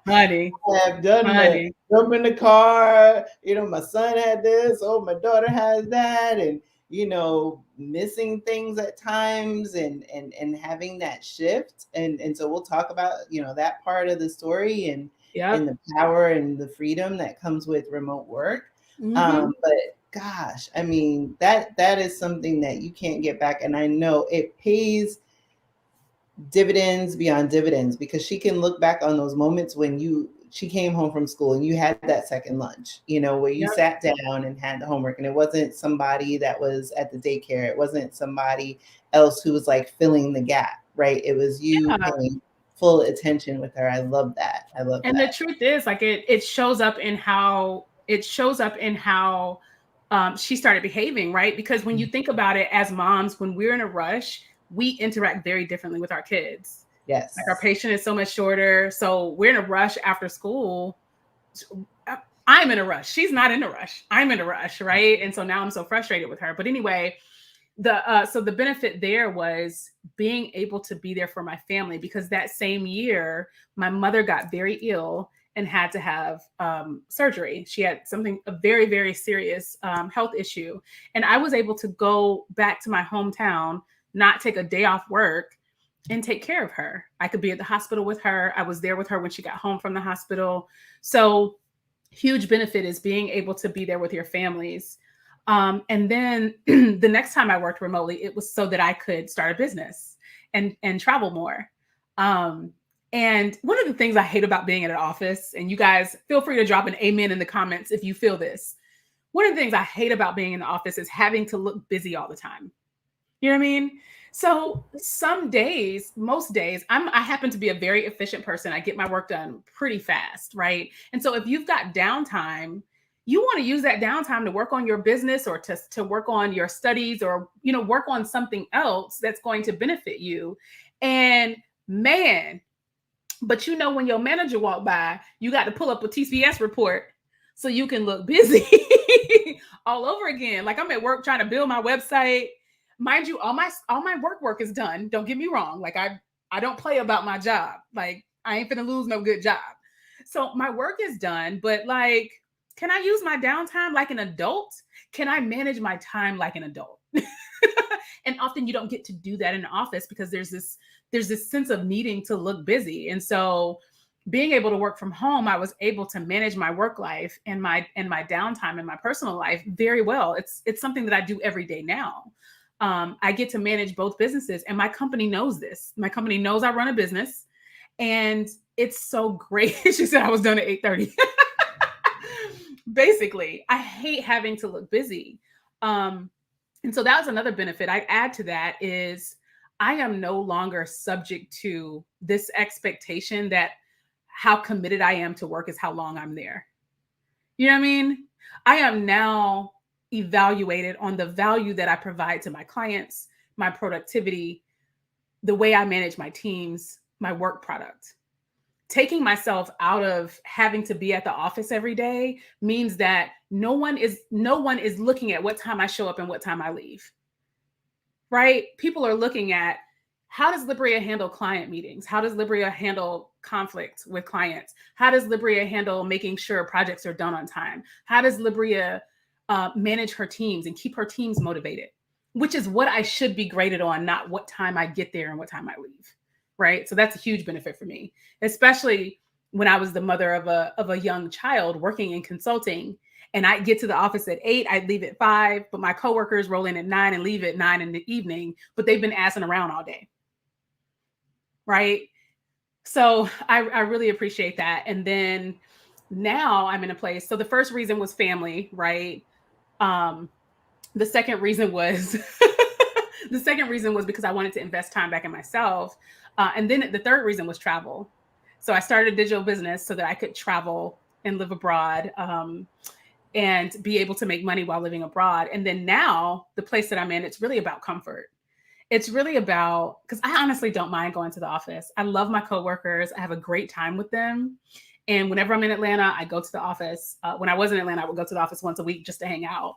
Speaker 2: Honey,
Speaker 1: have done the
Speaker 2: honey.
Speaker 1: jump in the car. You know, my son had this. Oh, my daughter has that, and you know, missing things at times, and having that shift. And so we'll talk about, you know, that part of the story and
Speaker 2: Yep.
Speaker 1: the power and the freedom that comes with remote work.
Speaker 2: Mm-hmm.
Speaker 1: But gosh, I mean, that is something that you can't get back, and I know it pays dividends beyond dividends, because she can look back on those moments when she came home from school and you had that second lunch, you know, where you
Speaker 2: Yep.
Speaker 1: sat down and had the homework, and it wasn't somebody that was at the daycare, it wasn't somebody else who was like filling the gap, right? It was you
Speaker 2: Yeah.
Speaker 1: paying full attention with her. I love that. I love
Speaker 2: And the
Speaker 1: that.
Speaker 2: truth is, like it shows up in how she started behaving, right? Because when you think about it, as moms, when we're in a rush, we interact very differently with our kids. Like our
Speaker 1: Yes.
Speaker 2: patient is so much shorter. So we're in a rush after school. I'm in a rush. She's not in a rush. I'm in a rush, right? And so now I'm so frustrated with her. But anyway, the benefit there was being able to be there for my family, because that same year my mother got very ill and had to have surgery. She had a very, very serious health issue, and I was able to go back to my hometown, not take a day off work, and take care of her. I could be at the hospital with her. I was there with her when she got home from the hospital. So huge benefit is being able to be there with your families. And then the next time I worked remotely, it was so that I could start a business and travel more. Um, and one of the things I hate about being at an office, and you guys feel free to drop an amen in the comments if you feel this. One of the things I hate about being in the office is having to look busy all the time. You know what I mean? So some days, most days, I happen to be a very efficient person. I get my work done pretty fast, right? And so if you've got downtime, you want to use that downtime to work on your business, or to work on your studies, or work on something else that's going to benefit you. And man, but when your manager walk by, you got to pull up a TCS report so you can look busy all over again. Like I'm at work trying to build my website. Mind you, all my work is done. Don't get me wrong. Like I don't play about my job. Like I ain't finna lose no good job. So my work is done, but like, can I use my downtime like an adult? Can I manage my time like an adult? And often you don't get to do that in the office, because there's this sense of needing to look busy. And so being able to work from home, I was able to manage my work life and my downtime and my personal life very well. It's something that I do every day now. I get to manage both businesses, and my company knows this. My company knows I run a business, and it's so great. She said I was done at 8:30. Basically, I hate having to look busy. And so that was another benefit I'd add to that, is I am no longer subject to this expectation that how committed I am to work is how long I'm there. You know what I mean? I am now evaluated on the value that I provide to my clients, my productivity, the way I manage my teams, my work product. Taking myself out of having to be at the office every day means that no one is looking at what time I show up and what time I leave. Right? People are looking at how does Libria handle client meetings? How does Libria handle conflict with clients? How does Libria handle making sure projects are done on time? How does Libria manage her teams and keep her teams motivated? Which is what I should be graded on, not what time I get there and what time I leave. Right. So that's a huge benefit for me, especially when I was the mother of a young child working in consulting, and I get to the office at 8, I'd leave at 5, but my coworkers roll in at 9 and leave at 9 in the evening, but they've been assing around all day. Right. So I really appreciate that. And then now I'm in a place. So the first reason was family, right? Um, the second reason was the second reason was because I wanted to invest time back in myself. And then the third reason was travel. So I started a digital business so that I could travel and live abroad, and be able to make money while living abroad. And then now the place that I'm in, it's really about comfort. It's really about, because I honestly don't mind going to the office. I love my coworkers. I have a great time with them. And whenever I'm in Atlanta, I go to the office. When I was in Atlanta, I would go to the office once a week just to hang out.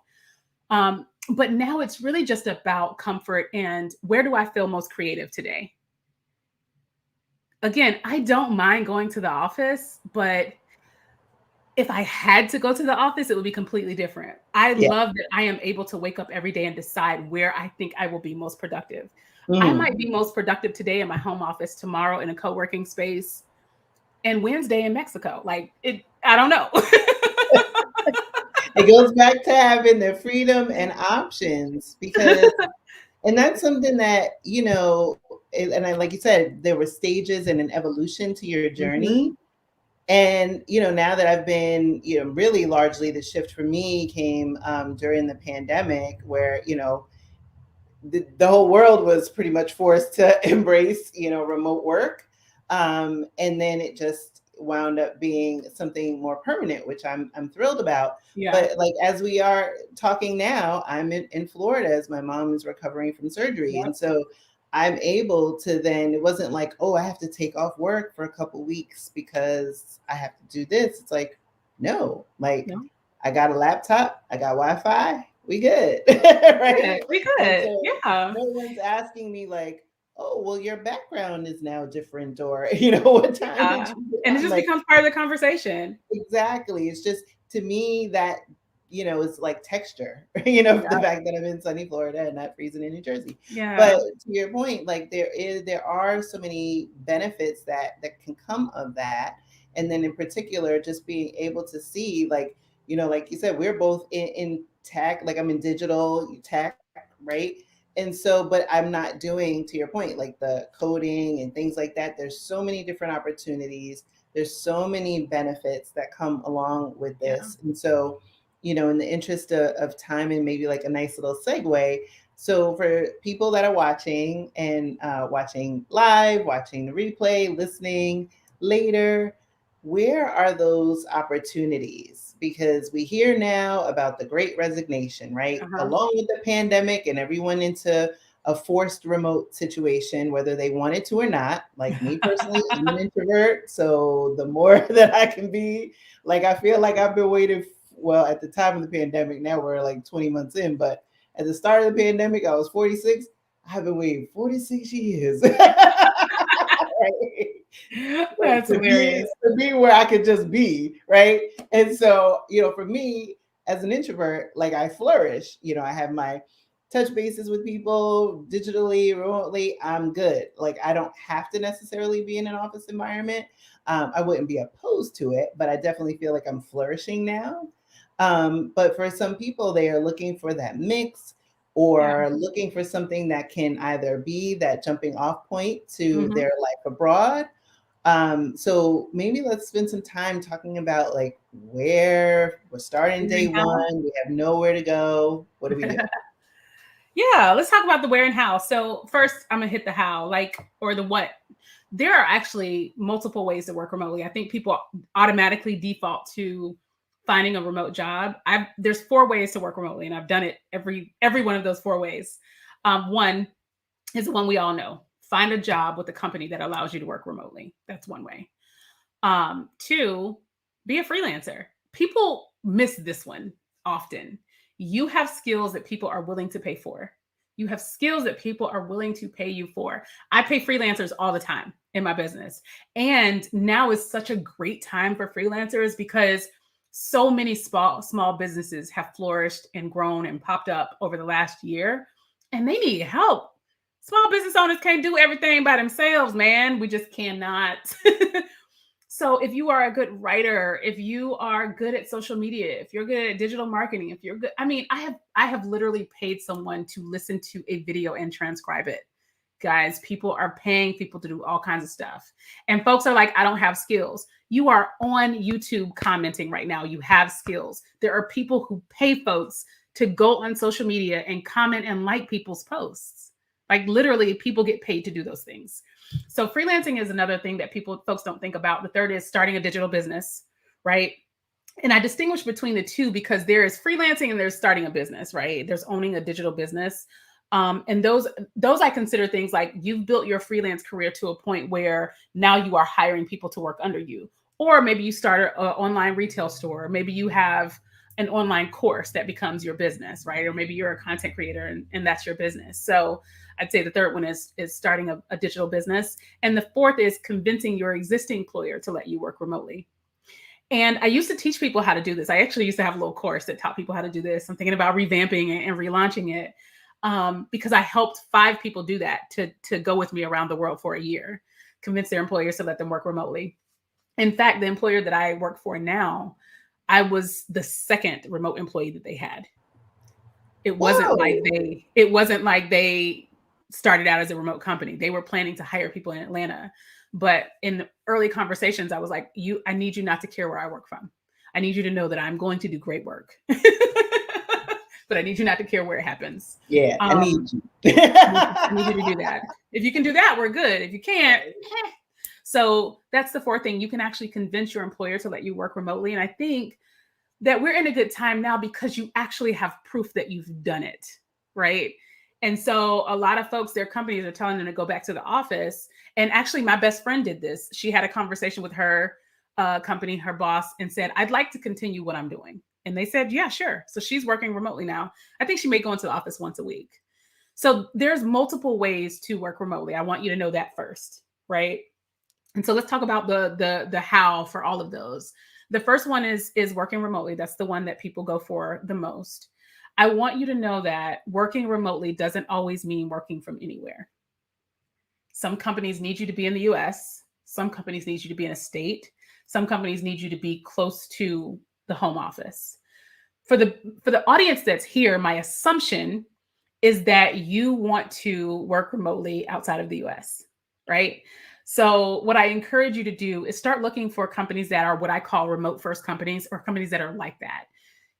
Speaker 2: But now it's really just about comfort and where do I feel most creative today? Again, I don't mind going to the office, but if I had to go to the office, it would be completely different. I
Speaker 1: Yeah.
Speaker 2: love that I am able to wake up every day and decide where I think I will be most productive. I
Speaker 1: Mhm.
Speaker 2: might be most productive today in my home office, tomorrow in a co-working space, and Wednesday in Mexico. Like it, I don't know.
Speaker 1: It goes back to having the freedom and options because, and that's something that, and I, like you said, there were stages and an evolution to your journey.
Speaker 2: Mhm.
Speaker 1: And, now that I've been, really largely the shift for me came during the pandemic where, the whole world was pretty much forced to embrace, remote work. And then it just wound up being something more permanent, which I'm thrilled about.
Speaker 2: Yeah.
Speaker 1: But like as we are talking now, I'm in Florida as my mom is recovering from surgery. And
Speaker 2: Yep.
Speaker 1: so I'm able to then, it wasn't like, oh, I have to take off work for a couple weeks because I have to do this. It's like, no, like
Speaker 2: Yep.
Speaker 1: I got a laptop, I got Wi-Fi, we good. Right.
Speaker 2: Good. We
Speaker 1: And
Speaker 2: good.
Speaker 1: so
Speaker 2: Yeah.
Speaker 1: no one's asking me like, oh, well, your background is now different, or what time did
Speaker 2: Yeah.
Speaker 1: you get?
Speaker 2: And it
Speaker 1: I'm
Speaker 2: just
Speaker 1: like,
Speaker 2: becomes part of the conversation.
Speaker 1: exactly. It's just to me that it's like texture, the
Speaker 2: Yeah.
Speaker 1: fact that I'm in sunny Florida and not freezing in New Jersey. But
Speaker 2: Yeah.
Speaker 1: to your point, like there are so many benefits that can come of that. And then in particular, just being able to see like, like you said, we're both in tech, like I'm in digital tech, right? And so, but I'm not doing, to your point, like the coding and things like that. There's so many different opportunities, there's so many benefits that come along with
Speaker 2: Yeah.
Speaker 1: this. And so, in the interest of time and maybe like a nice little segue. So for people that are watching and watching live, watching the replay, listening later, where are those opportunities? Because we hear now about the great resignation, right?
Speaker 2: Uh-huh.
Speaker 1: Along with the pandemic and everyone into a forced remote situation, whether they wanted to or not. Like me personally, I'm an introvert. So the more that I can be, like, I feel like I've been waiting. Well, at the time of the pandemic, now we're like 20 months in, but at the start of the pandemic, I was 46. I've been waiting 46 years. Right? Like
Speaker 2: That's hilarious.
Speaker 1: to be where I could just be, right? And so, for me as an introvert, like I flourish. I have my touch bases with people digitally, remotely. I'm good. Like I don't have to necessarily be in an office environment. I wouldn't be opposed to it, but I definitely feel like I'm flourishing now. But for some people, they are looking for that mix
Speaker 2: Yeah.
Speaker 1: or looking for something that can either be that jumping off point to
Speaker 2: Mhm.
Speaker 1: their life abroad. So maybe let's spend some time talking about like where we're starting day
Speaker 2: Clearinghouse.
Speaker 1: one, we have nowhere to go. What do we do?
Speaker 2: Yeah, let's talk about the where and how. So first, I'm gonna hit the how, like, or the what. There are actually multiple ways to work remotely. I think people automatically default to finding a remote job. There's 4 ways to work remotely, and I've done it every one of those 4 ways. One is the one we all know: find a job with a company that allows you to work remotely. That's one way. Two, be a freelancer. People miss this one often. You have skills that people are willing to pay for. You have skills that people are willing to pay you for. I pay freelancers all the time in my business. And now is such a great time for freelancers because so many small businesses have flourished and grown and popped up over the last year, and they need help. Small business owners can't do everything by themselves, man. We just cannot. So if you are a good writer, if you are good at social media, if you're good at digital marketing, if you're good, I mean, I have literally paid someone to listen to a video and transcribe it. Guys, people are paying people to do all kinds of stuff. And folks are like, I don't have skills. You are on YouTube commenting right now. You have skills. There are people who pay folks to go on social media and comment and like people's posts. Like literally people get paid to do those things. So freelancing is another thing that folks don't think about. The third is starting a digital business, right? And I distinguish between the two because there is freelancing and there's starting a business, right? There's owning a digital business. And those I consider things like you've built your freelance career to a point where now you are hiring people to work under you. Or maybe you start an online retail store. Or maybe you have an online course that becomes your business, right? Or maybe you're a content creator and that's your business. So I'd say the third one is starting a digital business. And the fourth is convincing your existing employer to let you work remotely. And I used to teach people how to do this. I actually used to have a little course that taught people how to do this. I'm thinking about revamping it and relaunching it because I helped 5 people do that to go with me around the world for a year, convince their employers to let them work remotely. In fact, the employer that I work for now, I was the second remote employee that they had. It wasn't like they started out as a remote company. They were planning to hire people in Atlanta. But in early conversations, I was like, I need you not to care where I work from. I need you to know that I'm going to do great work. But I need you not to care where it happens.
Speaker 1: Yeah, I need you.
Speaker 2: I need you to do that. If you can do that, we're good. If you can't, So that's the fourth thing. You can actually convince your employer to let you work remotely. And I think that we're in a good time now because you actually have proof that you've done it, right? And so a lot of folks, their companies are telling them to go back to the office. And actually, my best friend did this. She had a conversation with her company, her boss, and said, I'd like to continue what I'm doing. And they said, yeah, sure. So she's working remotely now. I think she may go into the office once a week. So there's multiple ways to work remotely. I want you to know that first, right? And so let's talk about the how for all of those. The first one is working remotely. That's the one that people go for the most. I want you to know that working remotely doesn't always mean working from anywhere. Some companies need you to be in the US. Some companies need you to be in a state. Some companies need you to be close to the home office. For the audience that's here, my assumption is that you want to work remotely outside of the US, right? So what I encourage you to do is start looking for companies that are what I call remote first companies or companies that are like that.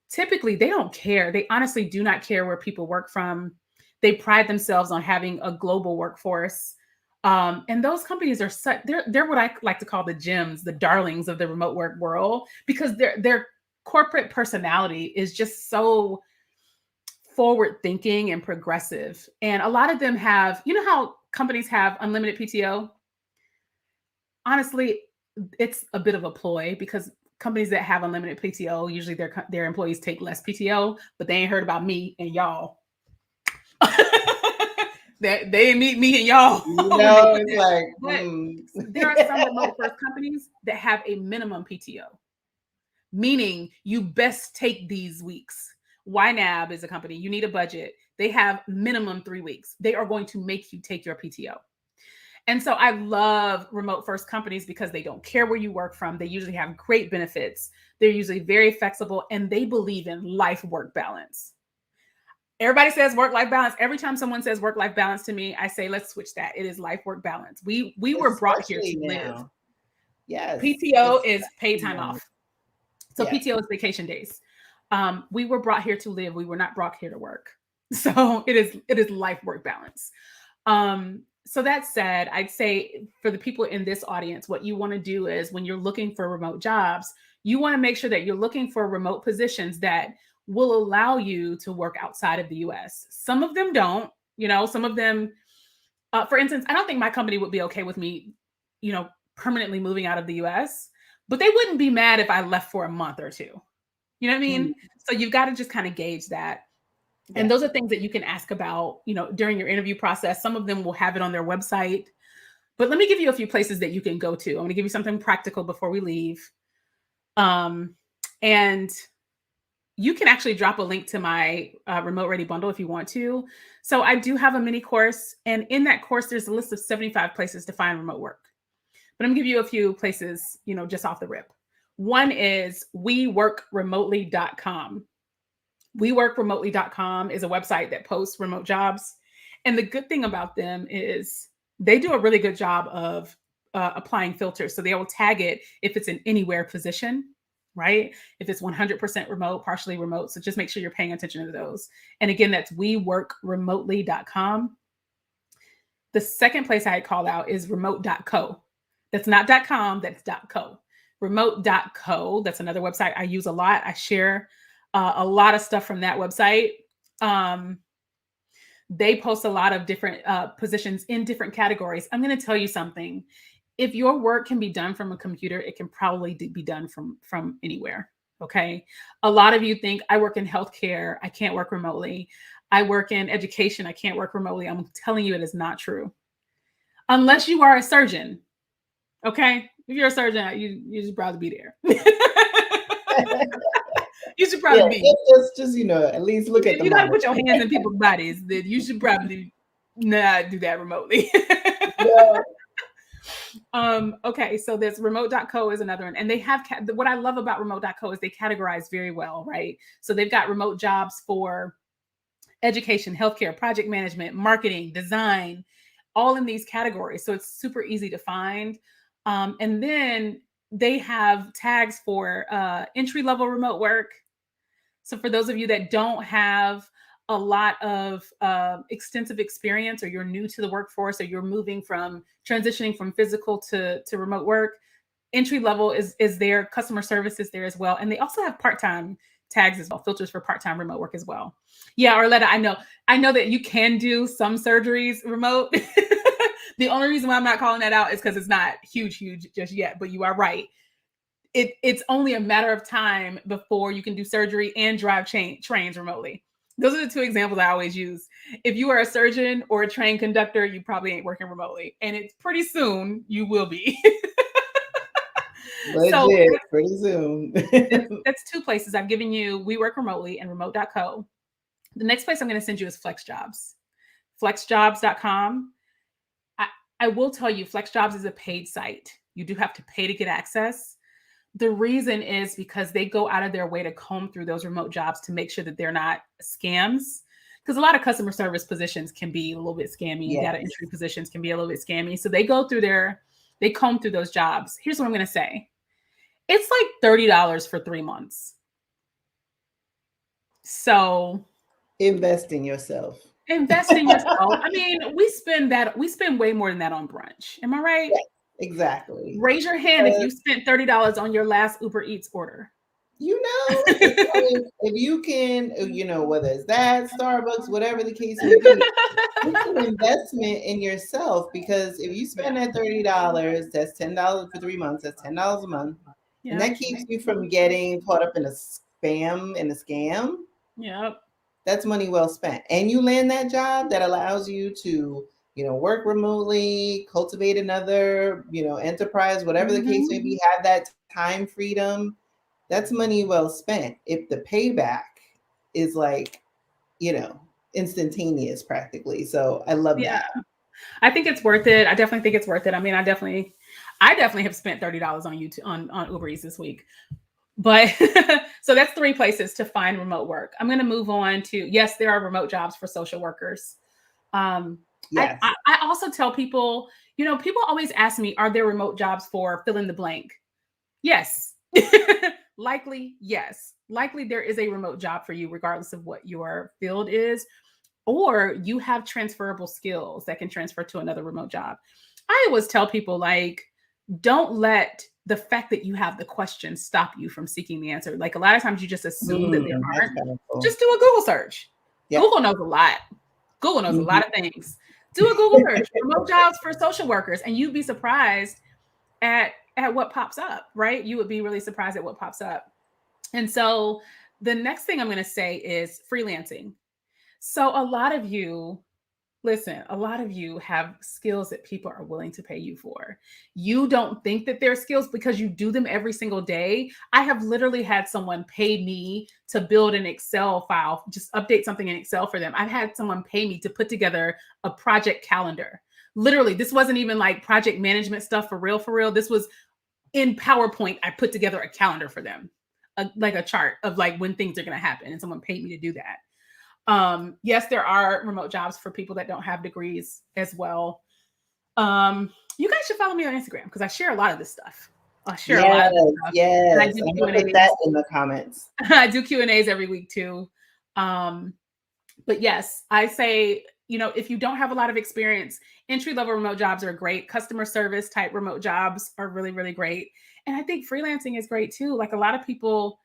Speaker 2: Typically, they don't care. They honestly do not care where people work from. They pride themselves on having a global workforce. And those companies are they're what I like to call the gems, the darlings of the remote work world, because their corporate personality is just so forward thinking and progressive. And a lot of them have, you know how companies have unlimited PTO? Honestly, it's a bit of a ploy because companies that have unlimited PTO, usually their employees take less PTO, but they ain't heard about me and y'all. they ain't meet me and y'all.
Speaker 1: It's like,
Speaker 2: there are some remote first companies that have a minimum PTO, meaning you best take these weeks. YNAB is a company, you need a budget. They have minimum 3 weeks. They are going to make you take your PTO. And so I love remote first companies because they don't care where you work from. They usually have great benefits. They're usually very flexible and they believe in life-work balance. Everybody says work-life balance. Every time someone says work-life balance to me, I say, let's switch that. It is life-work balance. We were brought here to live.
Speaker 1: Yes.
Speaker 2: PTO is paid time off. So PTO is vacation days. We were brought here to live. We were not brought here to work. So it is life-work balance. So that said, I'd say for the people in this audience, what you want to do is when you're looking for remote jobs, you want to make sure that you're looking for remote positions that will allow you to work outside of the US. Some of them don't, some of them, for instance, I don't think my company would be okay with me, permanently moving out of the US, but they wouldn't be mad if I left for a month or two. You know what I mean? So you've got to just kind of gauge that. And
Speaker 1: Yeah.
Speaker 2: those are things that you can ask about, during your interview process. Some of them will have it on their website. But let me give you a few places that you can go to. I'm going to give you something practical before we leave. And you can actually drop a link to my Remote Ready bundle if you want to. So I do have a mini course. And in that course, there's a list of 75 places to find remote work. But I'm going to give you a few places, just off the rip. One is weworkremotely.com. WeWorkRemotely.com is a website that posts remote jobs. And the good thing about them is they do a really good job of applying filters. So they will tag it if it's an anywhere position, right? If it's 100% remote, partially remote. So just make sure you're paying attention to those. And again, that's weworkremotely.com. The second place I had called out is remote.co. That's not .com, that's .co. Remote.co, that's another website I use a lot. I share a lot of stuff from that website. They post a lot of different positions in different categories. I'm going to tell you something. If your work can be done from a computer, it can probably be done from anywhere. Okay. A lot of you think I work in healthcare, I can't work remotely. I work in education, I can't work remotely. I'm telling you, it is not true. Unless you are a surgeon. Okay. If you're a surgeon, you should probably be there. You should probably be.
Speaker 1: Just at least look at the
Speaker 2: You got to
Speaker 1: monitor.
Speaker 2: put your hands in people's bodies. Then you should probably not do that remotely.
Speaker 1: Yeah.
Speaker 2: Okay, so there's remote.co is another one. And they have, what I love about remote.co is they categorize very well, right? So they've got remote jobs for education, healthcare, project management, marketing, design, all in these categories. So it's super easy to find. And then they have tags for entry-level remote work. So for those of you that don't have a lot of extensive experience, or you're new to the workforce, or you're transitioning from physical to remote work, entry level is there. Customer service is there as well. And they also have part-time tags as well, filters for part-time remote work as well. Yeah, Arletta, I know that you can do some surgeries remote. The only reason why I'm not calling that out is because it's not huge just yet, but you are right. It's only a matter of time before you can do surgery and drive trains remotely. Those are the two examples I always use. If you are a surgeon or a train conductor, you probably ain't working remotely. And it's pretty soon you will be. So
Speaker 1: Legit, pretty soon.
Speaker 2: that's two places I've given you: We Work Remotely and remote.co. The next place I'm going to send you is FlexJobs. FlexJobs.com. I will tell you, FlexJobs is a paid site. You do have to pay to get access. The reason is because they go out of their way to comb through those remote jobs to make sure that they're not scams. Because a lot of customer service positions can be a little bit scammy.
Speaker 1: Yes.
Speaker 2: Data entry positions can be a little bit scammy. So they comb through those jobs. Here's what I'm going to say. It's like $30 for 3 months. So
Speaker 1: invest in yourself.
Speaker 2: Invest in yourself. I mean, we spend way more than that on brunch. Am I right?
Speaker 1: Yes, exactly.
Speaker 2: Raise your hand if you spent $30 on your last Uber Eats order.
Speaker 1: If you can, whether it's that, Starbucks, whatever the case may be, it's an investment in yourself, because if you spend that $30, that's $10 for 3 months, that's $10 a month. Yeah. And that keeps you from getting caught up in a spam and a scam.
Speaker 2: Yep.
Speaker 1: That's money well spent. And you land that job that allows you to, work remotely, cultivate another, enterprise, whatever the case may be, have that time freedom. That's money well spent. If the payback is like, instantaneous practically. So I love that.
Speaker 2: I think it's worth it. I definitely think it's worth it. I mean, I definitely have spent $30 on YouTube on Uber Eats this week. But so that's 3 places to find remote work. I'm going to move on to, yes, there are remote jobs for social workers. Yes. I also tell people, people always ask me, are there remote jobs for fill in the blank? Yes. Likely, yes. Likely there is a remote job for you, regardless of what your field is, or you have transferable skills that can transfer to another remote job. I always tell people, don't let the fact that you have the question stop you from seeking the answer. Like, a lot of times you just assume that there aren't. Just do a Google search. Yep. Google knows a lot. Google knows a lot of things. Do a Google search, remote jobs for social workers, and you'd be surprised at what pops up, right? You would be really surprised at what pops up. And so the next thing I'm going to say is freelancing. So a lot of you, listen, a lot of you have skills that people are willing to pay you for. You don't think that they're skills because you do them every single day. I have literally had someone pay me to build an Excel file, just update something in Excel for them. I've had someone pay me to put together a project calendar. Literally, this wasn't even like project management stuff for real, for real. This was in PowerPoint. I put together a calendar for them, like a chart of like when things are going to happen. And someone paid me to do that. Yes, there are remote jobs for people that don't have degrees as well. You guys should follow me on Instagram because I share a lot of this stuff. I share a
Speaker 1: Yes,
Speaker 2: lot of this stuff, and I
Speaker 1: yes.
Speaker 2: do
Speaker 1: I'm
Speaker 2: Q
Speaker 1: gonna
Speaker 2: and
Speaker 1: put that
Speaker 2: A's.
Speaker 1: in the comments.
Speaker 2: I do Q and A's every week too. Um, but yes, I say, if you don't have a lot of experience, entry level remote jobs are great. Customer service type remote jobs are really, really great. And I think freelancing is great too. Like a lot of people,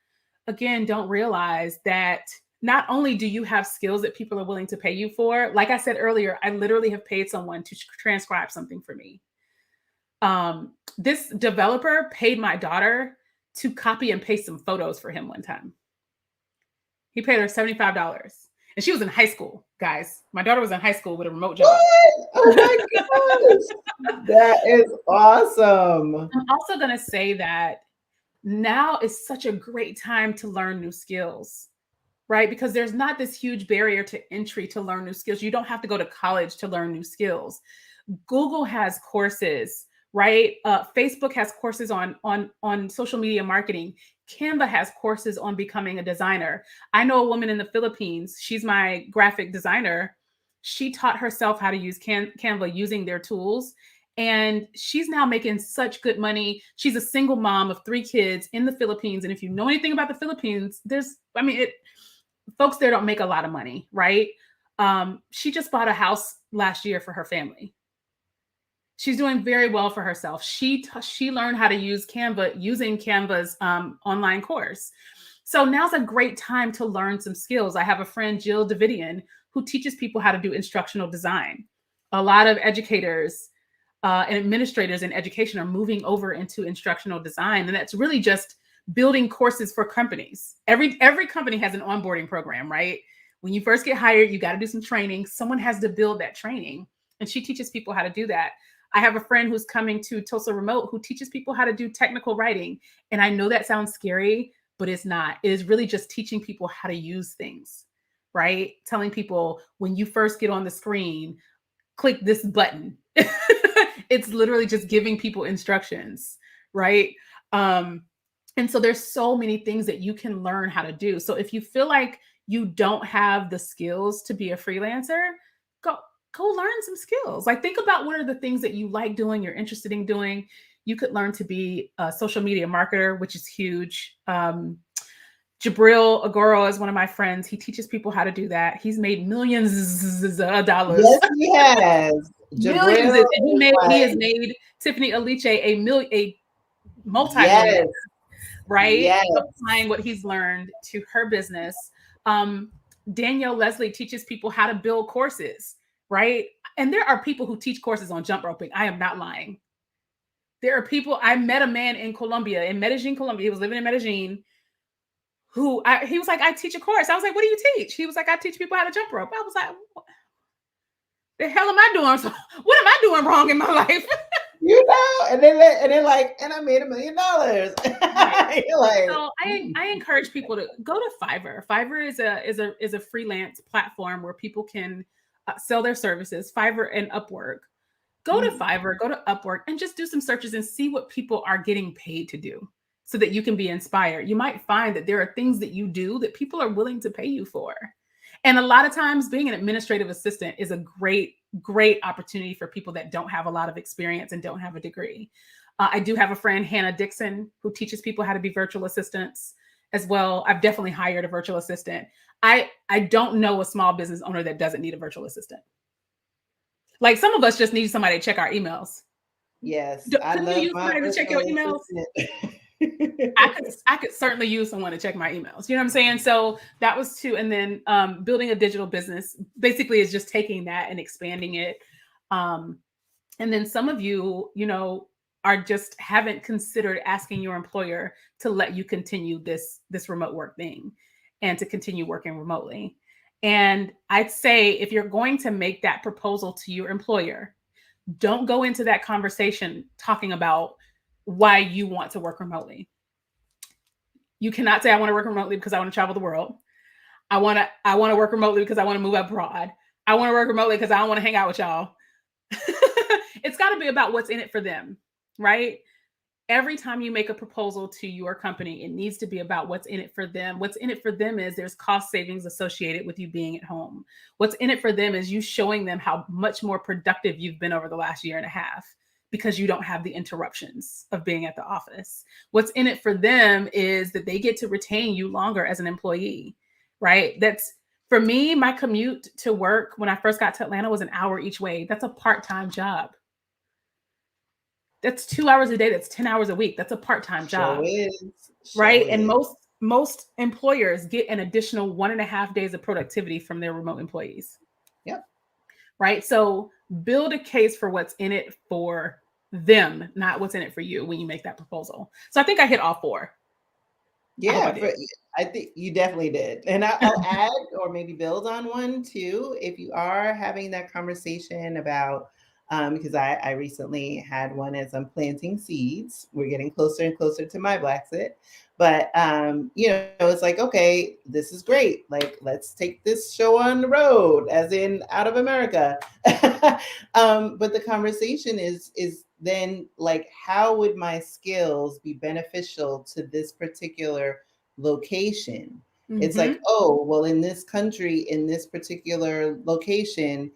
Speaker 2: again, don't realize that not only do you have skills that people are willing to pay you for, like I said earlier, I literally have paid someone to transcribe something for me. This developer paid my daughter to copy and paste some photos for him one time. He paid her $75. And she was in high school, guys. My daughter was in high school with a remote job.
Speaker 1: What? Oh my gosh. That is awesome.
Speaker 2: I'm also going to say that now is such a great time to learn new skills, right? Because there's not this huge barrier to entry to learn new skills. You don't have to go to college to learn new skills. Google has courses, right? Facebook has courses on social media marketing. Canva has courses on becoming a designer. I know a woman in the Philippines. She's my graphic designer. She taught herself how to use Canva using their tools. And she's now making such good money. She's a single mom of 3 kids in the Philippines. And if you know anything about the Philippines, folks there don't make a lot of money, right? She just bought a house last year for her family. She's doing very well for herself. She learned how to use Canva using Canva's online course. So now's a great time to learn some skills. I have a friend, Jill Davidian, who teaches people how to do instructional design. A lot of educators and administrators in education are moving over into instructional design. And that's really just building courses for companies. Every company has an onboarding program, right? When you first get hired, you got to do some training. Someone has to build that training. And she teaches people how to do that. I have a friend who's coming to Tulsa Remote who teaches people how to do technical writing. And I know that sounds scary, but it's not. It is really just teaching people how to use things, right? Telling people when you first get on the screen, click this button. It's literally just giving people instructions, right? And so there's so many things that you can learn how to do. So if you feel like you don't have the skills to be a freelancer, go learn some skills. Like think about what are the things that you like doing, you're interested in doing. You could learn to be a social media marketer, which is huge. Jabril Agoro is one of my friends. He teaches people how to do that. He's made millions of dollars.
Speaker 1: Yes, he has.
Speaker 2: Millions.
Speaker 1: Jabril,
Speaker 2: He has made Tiffany Aliche a multi-millionaire,
Speaker 1: yes,
Speaker 2: right?
Speaker 1: yes.
Speaker 2: Applying what he's learned to her business. Danielle Leslie teaches people how to build courses, right? And there are people who teach courses on jump roping. I am not lying. There are people, I met a man in Colombia, in Medellin, Colombia. He was living in Medellin. He was like, I teach a course. I was like, what do you teach? He was like, I teach people how to jump rope. I was like, what the hell am I doing? So, what am I doing wrong in my life?
Speaker 1: And they're like, and I made $1 million.
Speaker 2: Right.
Speaker 1: Like,
Speaker 2: so I encourage people to go to Fiverr. Fiverr is a freelance platform where people can sell their services. Fiverr and Upwork. Go to Fiverr, go to Upwork, and just do some searches and see what people are getting paid to do, so that you can be inspired. You might find that there are things that you do that people are willing to pay you for. And a lot of times being an administrative assistant is a great, great opportunity for people that don't have a lot of experience and don't have a degree. I do have a friend, Hannah Dixon, who teaches people how to be virtual assistants as well. I've definitely hired a virtual assistant. I don't know a small business owner that doesn't need a virtual assistant. Like some of us just need somebody to check our emails.
Speaker 1: yes,
Speaker 2: Couldn't you use somebody to check your emails? I could certainly use someone to check my emails. You know what I'm saying? So that was two. And then building a digital business basically is just taking that and expanding it. And then some of you, are just haven't considered asking your employer to let you continue this remote work thing and to continue working remotely. And I'd say if you're going to make that proposal to your employer, don't go into that conversation talking about why you want to work remotely. You cannot say I want to work remotely because I want to travel the world. I want to work remotely because I want to move abroad. I want to work remotely because I don't want to hang out with y'all. It's got to be about what's in it for them, right? Every time you make a proposal to your company, it needs to be about what's in it for them. What's in it for them is there's cost savings associated with you being at home. What's in it for them is you showing them how much more productive you've been over the last year and a half because you don't have the interruptions of being at the office. What's in it for them is that they get to retain you longer as an employee, right? That's for me, my commute to work when I first got to Atlanta was an hour each way. That's a part-time job. That's 2 hours a day. That's 10 hours a week. That's a part-time
Speaker 1: Show
Speaker 2: job,
Speaker 1: is.
Speaker 2: right?
Speaker 1: Show
Speaker 2: And
Speaker 1: is.
Speaker 2: most employers get an additional 1.5 days of productivity from their remote employees,
Speaker 1: Yep.
Speaker 2: right? So build a case for what's in it for them, not what's in it for you when you make that proposal. So I think I hit all four. I hope I
Speaker 1: Yeah,
Speaker 2: did.
Speaker 1: I think you definitely did. And I'll add or maybe build on one too. If you are having that conversation about, because I recently had one as I'm planting seeds, we're getting closer and closer to my Blaxit. But, it's like, okay, this is great. Like, let's take this show on the road, as in out of America. But the conversation is then like, how would my skills be beneficial to this particular location? It's like,
Speaker 2: Mm-hmm.
Speaker 1: oh, well, in this country, in this particular location,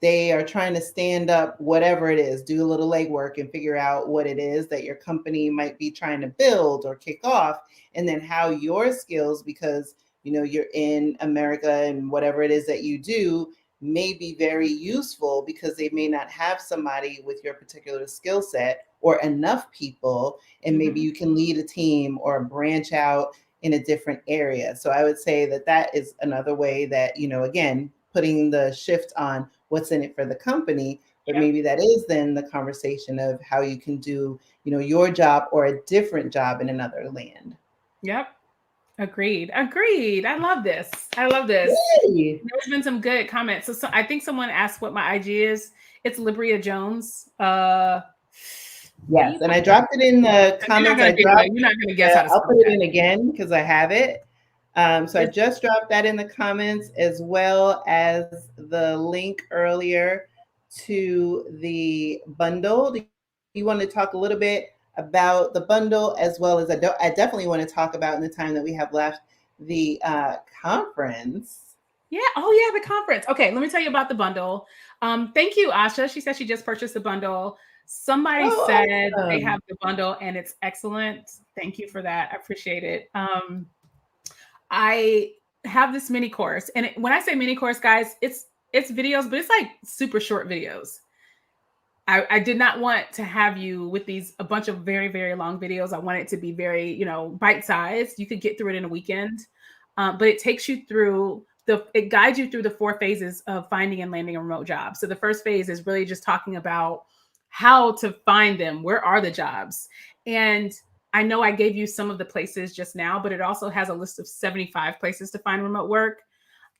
Speaker 1: they are trying to stand up whatever it is, do a little legwork and figure out what it is that your company might be trying to build or kick off, and then how your skills, because you're in America and whatever it is that you do may be very useful because they may not have somebody with your particular skill set or enough people, and maybe
Speaker 2: Mm-hmm.
Speaker 1: you can lead a team or branch out in a different area. So I would say that that is another way that, again, putting the shift on what's in it for the company, but
Speaker 2: Yep.
Speaker 1: maybe that is then the conversation of how you can do, your job or a different job in another land.
Speaker 2: Yep. Agreed. Agreed. I love this. I love this.
Speaker 1: Yay!
Speaker 2: There's been some good comments. So I think someone asked what my IG is. It's Libryia Jones. Can
Speaker 1: Yes,
Speaker 2: you
Speaker 1: and
Speaker 2: put
Speaker 1: I
Speaker 2: that in
Speaker 1: dropped it in the
Speaker 2: You're not
Speaker 1: comments.
Speaker 2: gonna
Speaker 1: I
Speaker 2: give
Speaker 1: dropped
Speaker 2: you're not gonna guess how to
Speaker 1: I'll
Speaker 2: spell
Speaker 1: put it
Speaker 2: that.
Speaker 1: in again because I have it. So I
Speaker 2: It's
Speaker 1: just dropped that in the comments, as well as the link earlier to the bundle. Do you want to talk a little bit about the bundle, as well as I definitely want to talk about, in the time that we have left, the conference.
Speaker 2: yeah. Oh yeah, the conference. Okay, let me tell you about the bundle. Thank you, Asha. She said she just purchased the bundle. Somebody
Speaker 1: Oh,
Speaker 2: said they
Speaker 1: awesome.
Speaker 2: have the bundle and it's excellent. Thank you for that. I appreciate it. I have this mini course, and when I say mini course, guys, it's videos, but it's like super short videos. I did not want to have you with a bunch of very, very long videos. I want it to be very, bite sized. You could get through it in a weekend, but it takes you through it guides you through the 4 phases of finding and landing a remote job. So the first phase is really just talking about how to find them. Where are the jobs? And I know I gave you some of the places just now, but it also has a list of 75 places to find remote work.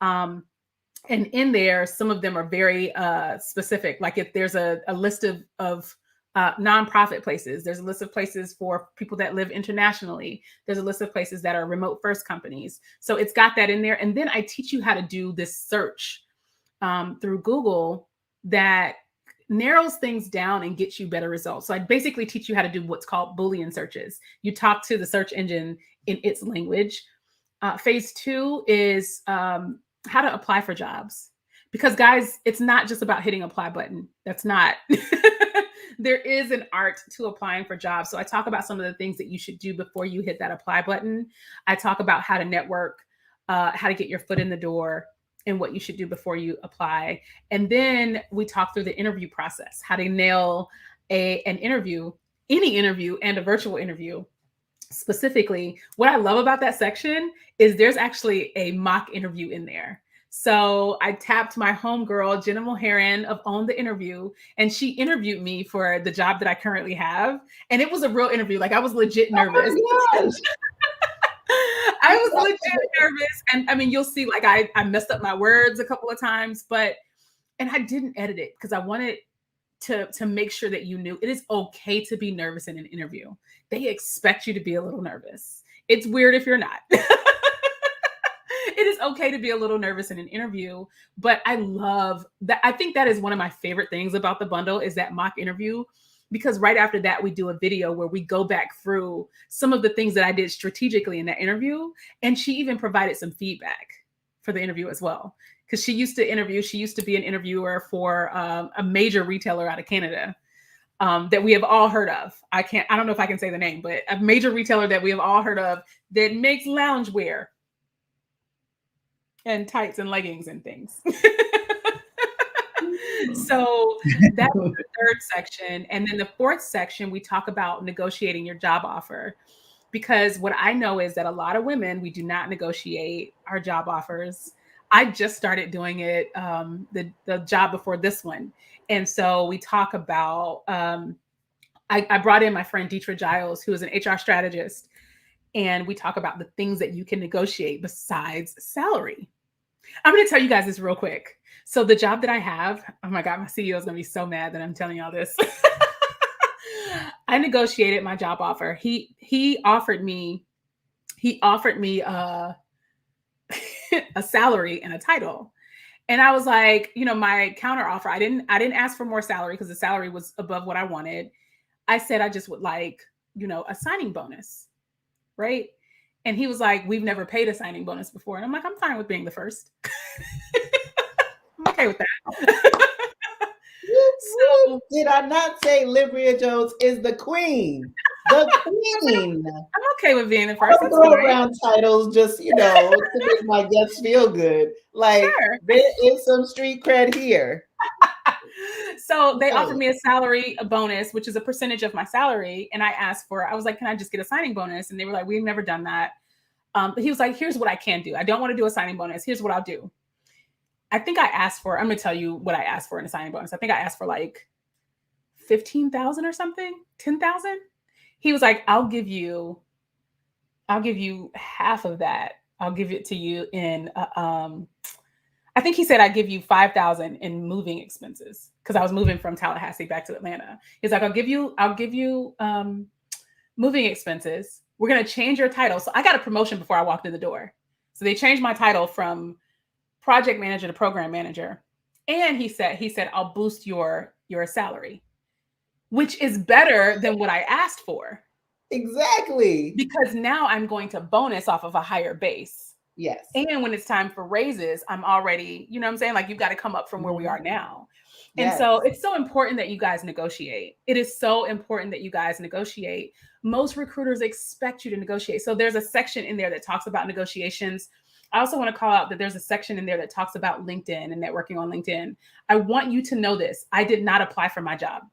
Speaker 2: Um, and in there, some of them are very specific. Like if there's a list of nonprofit places, there's a list of places for people that live internationally. There's a list of places that are remote first companies. So it's got that in there. And then I teach you how to do this search through Google that narrows things down and gets you better results. So I basically teach you how to do what's called Boolean searches. You talk to the search engine in its language. Phase two is how to apply for jobs. Because, guys, it's not just about hitting apply button. That's not. There is an art to applying for jobs. So I talk about some of the things that you should do before you hit that apply button. I talk about how to network, how to get your foot in the door, and what you should do before you apply. And then we talk through the interview process, how to nail an interview, any interview, and a virtual interview. Specifically, what I love about that section is there's actually a mock interview in there. So I tapped my homegirl, Jenna Moharan of Own the Interview, and she interviewed me for the job that I currently have. And it was a real interview. Like I was legit
Speaker 1: Oh
Speaker 2: nervous.
Speaker 1: my gosh.
Speaker 2: I was legit nervous. And I mean, you'll see, like, I messed up my words a couple of times, and I didn't edit it because I wanted to make sure that you knew it is okay to be nervous in an interview. They expect you to be a little nervous. It's weird if you're not. It is okay to be a little nervous in an interview, but I love that. I think that is one of my favorite things about the bundle is that mock interview, because right after that, we do a video where we go back through some of the things that I did strategically in that interview. And she even provided some feedback for the interview as well. Because she used to be an interviewer for a major retailer out of Canada that we have all heard of. I don't know if I can say the name, but a major retailer that we have all heard of that makes loungewear and tights and leggings and things. So that's the third section. And then the fourth section, we talk about negotiating your job offer. Because what I know is that a lot of women, we do not negotiate our job offers. I just started doing it, the job before this one. And so we talk about, I brought in my friend Deetra Giles, who is an HR strategist. And we talk about the things that you can negotiate besides salary. I'm going to tell you guys this real quick. So the job that I have, oh my God, my CEO is going to be so mad that I'm telling y'all this. I negotiated my job offer. He offered me a salary and a title. And I was like, my counter offer, I didn't ask for more salary because the salary was above what I wanted. I said, I just would like, a signing bonus. Right. And he was like, we've never paid a signing bonus before. And I'm like, I'm fine with being the first. I'm okay with that.
Speaker 1: So, did I not say Libryia Jones is the queen? The queen.
Speaker 2: I'm okay with being the first.
Speaker 1: I don't throw around titles just, to make my guests feel good. Like, sure. There is some street cred here.
Speaker 2: So they offered me a salary, a bonus, which is a percentage of my salary. And I was like, can I just get a signing bonus? And they were like, we've never done that. But he was like, here's what I can do. I don't want to do a signing bonus. Here's what I'll do. I think I'm going to tell you what I asked for in a signing bonus. I think I asked for like 15,000 or something, 10,000. He was like, I'll give you half of that. I'll give it to you in, I think he said I'd give you 5,000 in moving expenses because I was moving from Tallahassee back to Atlanta. He's like, I'll give you moving expenses. We're going to change your title. So I got a promotion before I walked in the door. So they changed my title from project manager to program manager. And he said, I'll boost your salary, which is better than what I asked for.
Speaker 1: Exactly.
Speaker 2: Because now I'm going to bonus off of a higher base.
Speaker 1: Yes.
Speaker 2: And when it's time for raises, I'm already, you know what I'm saying? Like you've got to come up from where we are now. Yes. And so it's so important that you guys negotiate. It is so important that you guys negotiate. Most recruiters expect you to negotiate. So there's a section in there that talks about negotiations. I also want to call out that there's a section in there that talks about LinkedIn and networking on LinkedIn. I want you to know this. I did not apply for my job.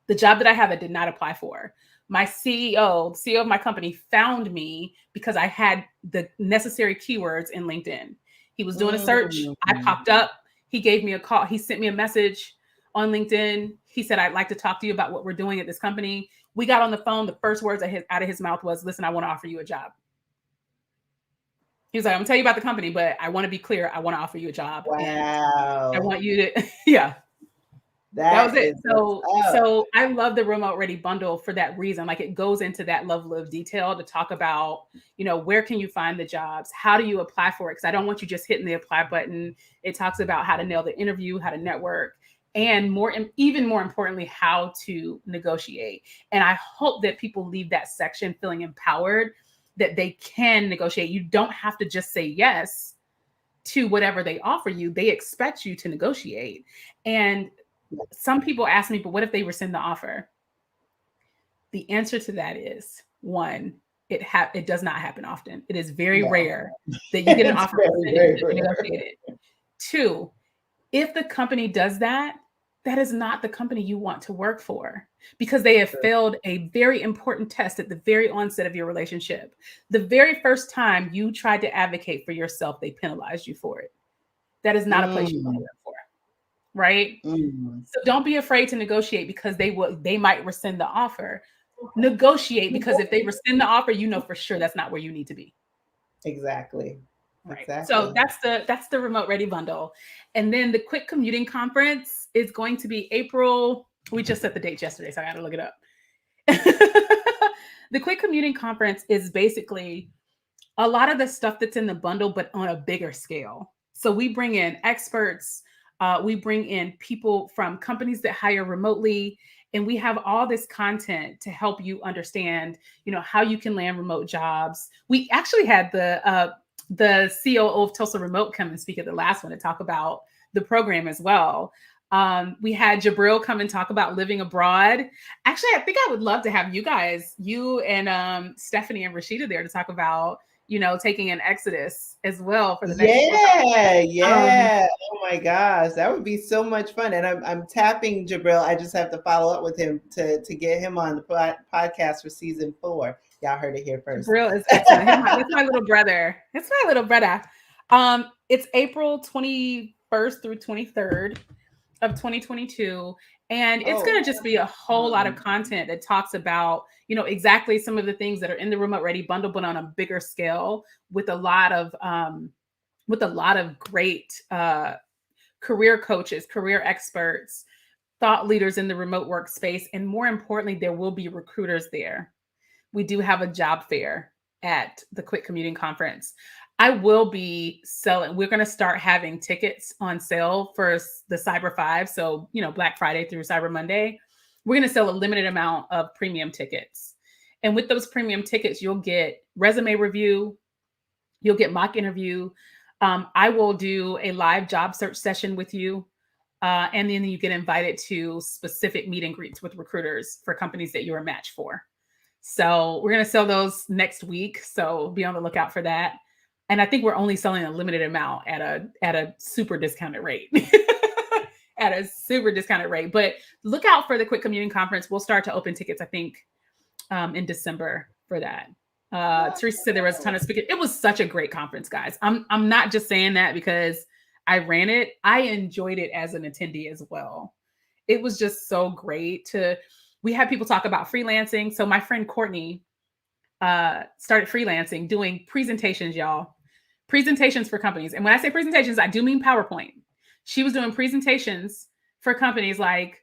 Speaker 2: The job that I have, I did not apply for. My CEO, the CEO of my company, found me because I had the necessary keywords in LinkedIn. He was doing a search. I popped up. He gave me a call. He sent me a message on LinkedIn. He said, I'd like to talk to you about what we're doing at this company. We got on the phone. The first words out of his mouth was, listen, I want to offer you a job. He was like, I'm going to tell you about the company, but I want to be clear. I want to offer you a job.
Speaker 1: Wow.
Speaker 2: And I want you to, yeah. That was it. So I love the Remote Ready bundle for that reason. Like it goes into that level of detail to talk about, where can you find the jobs? How do you apply for it? Because I don't want you just hitting the apply button. It talks about how to nail the interview, how to network, and even more importantly, how to negotiate. And I hope that people leave that section feeling empowered that they can negotiate. You don't have to just say yes to whatever they offer you. They expect you to negotiate. And some people ask me, but what if they rescind the offer? The answer to that is, one, it does not happen often. It is very rare that you get an offer rescinded and negotiate it. Two, if the company does that, that is not the company you want to work for because they have failed a very important test at the very onset of your relationship. The very first time you tried to advocate for yourself, they penalized you for it. That is not a place you want to work for. Right? So don't be afraid to negotiate because they might rescind the offer. Negotiate, because if they rescind the offer, you know for sure that's not where you need to be.
Speaker 1: Exactly.
Speaker 2: Right. So
Speaker 1: Exactly.
Speaker 2: that's the remote ready bundle. And then the quick commuting conference is going to be April. We just set the date yesterday, so I got to look it up. The quick commuting conference is basically a lot of the stuff that's in the bundle, but on a bigger scale. So we bring in experts, we bring in people from companies that hire remotely, and we have all this content to help you understand, how you can land remote jobs. We actually had the COO of Tulsa Remote come and speak at the last one to talk about the program as well. We had Jabril come and talk about living abroad. Actually, I think I would love to have you and Stephanie and Rashida there to talk about, taking an exodus as well for the next 4
Speaker 1: Yeah,
Speaker 2: um,
Speaker 1: yeah. Oh my gosh, that would be so much fun. And I'm tapping Jabril. I just have to follow up with him to get him on the podcast for season 4. Y'all heard it here first.
Speaker 2: Jabril is excellent. That's my little brother. It's my little brother. It's April 21st through 23rd of 2022. And it's
Speaker 1: Oh,
Speaker 2: going to just be a whole lot of
Speaker 1: fun.
Speaker 2: content that talks about, exactly some of the things that are in the remote ready bundle, but on a bigger scale with a lot of great career coaches, career experts, thought leaders in the remote workspace. And more importantly, there will be recruiters there. We do have a job fair at the Quick Commuting Conference. I will be selling, we're going to start having tickets on sale for the Cyber 5. So, Black Friday through Cyber Monday. We're going to sell a limited amount of premium tickets. And with those premium tickets, you'll get resume review, you'll get mock interview. I will do a live job search session with you. And then you get invited to specific meet and greets with recruiters for companies that you're a match for. So we're going to sell those next week. So be on the lookout for that. And I think we're only selling a limited amount at a super discounted rate. At a super discounted rate. But look out for the Quick Commuting Conference. We'll start to open tickets, I think, in December for that. Teresa said there was a ton of speakers. It was such a great conference, guys. I'm not just saying that because I ran it. I enjoyed it as an attendee as well. It was just so great we had people talk about freelancing. So my friend Courtney started freelancing, doing presentations, y'all. Presentations for companies. And when I say presentations, I do mean PowerPoint. She was doing presentations for companies like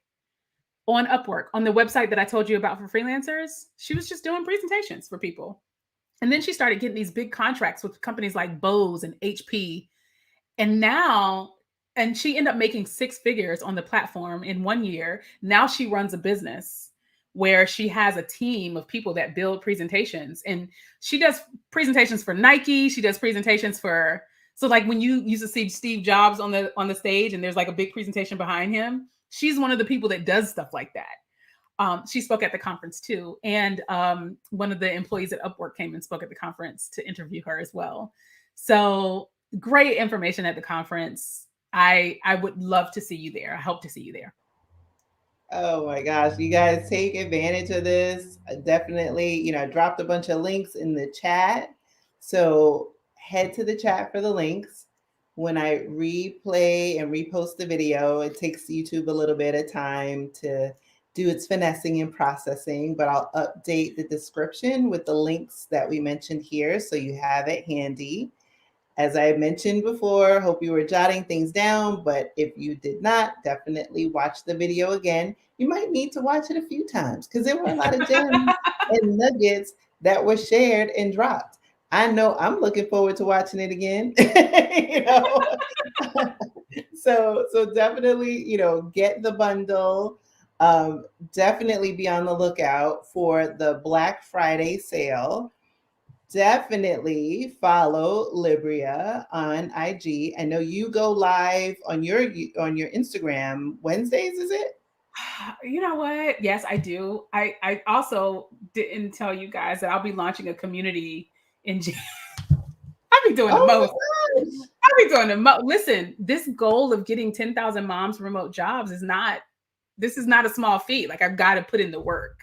Speaker 2: on Upwork, on the website that I told you about for freelancers. She was just doing presentations for people. And then she started getting these big contracts with companies like Bose and HP. And she ended up making 6 figures on the platform in 1 year. Now she runs a business where she has a team of people that build presentations, and she does presentations for Nike. She does presentations so like when you used to see Steve Jobs on the stage and there's like a big presentation behind him, she's one of the people that does stuff like that. She spoke at the conference too. And one of the employees at Upwork came and spoke at the conference to interview her as well. So great information at the conference. I would love to see you there. I hope to see you there.
Speaker 1: Oh my gosh, you guys take advantage of this. Definitely, I dropped a bunch of links in the chat. So head to the chat for the links. When I replay and repost the video, it takes YouTube a little bit of time to do its finessing and processing, but I'll update the description with the links that we mentioned here so you have it handy. As I mentioned before, hope you were jotting things down, but if you did not, definitely watch the video again. You might need to watch it a few times because there were a lot of gems and nuggets that were shared and dropped. I know I'm looking forward to watching it again. So definitely, get the bundle. Definitely be on the lookout for the Black Friday sale. Definitely follow Libria on IG. I know you go live on your Instagram Wednesdays, is it?
Speaker 2: You know what? Yes, I do. I also didn't tell you guys that I'll be launching a community in I'll be doing the
Speaker 1: Oh
Speaker 2: most.
Speaker 1: my gosh.
Speaker 2: I'll be doing the most. Listen, this goal of getting 10,000 moms remote jobs is not a small feat. Like I've got to put in the work,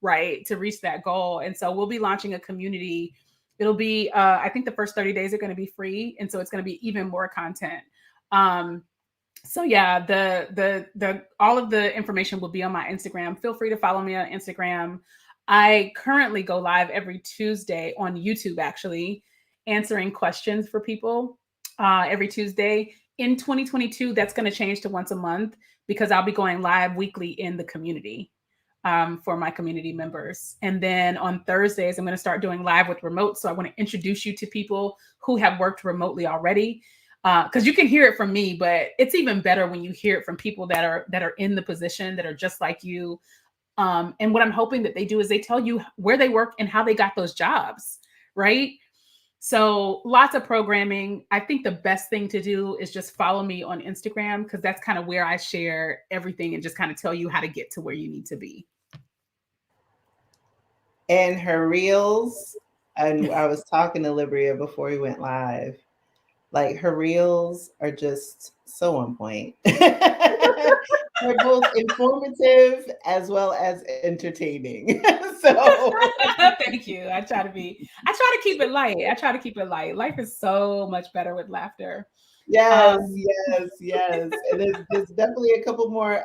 Speaker 2: right, to reach that goal. And so we'll be launching a community. It'll be I think the first 30 days are going to be free, and so it's going to be even more content. So yeah, the all of the information will be on my Instagram. Feel free to follow me on Instagram. I currently go live every Tuesday on YouTube, actually, answering questions for people every Tuesday. In 2022, that's going to change to once a month because I'll be going live weekly in the community for my community members. And then on Thursdays, I'm going to start doing live with remote. So I want to introduce you to people who have worked remotely already. Because you can hear it from me, but it's even better when you hear it from people that are in the position, that are just like you. And what I'm hoping that they do is they tell you where they work and how they got those jobs, right? So lots of programming. I think the best thing to do is just follow me on Instagram because that's kind of where I share everything and just kind of tell you how to get to where you need to be.
Speaker 1: And her reels, and I was talking to Libria before we went live. Like her reels are just so on point. They're both informative as well as entertaining. So
Speaker 2: Thank you. I try to keep it light. I try to keep it light. Life is so much better with laughter.
Speaker 1: yes,
Speaker 2: Um,
Speaker 1: yes, yes. And there's definitely a couple more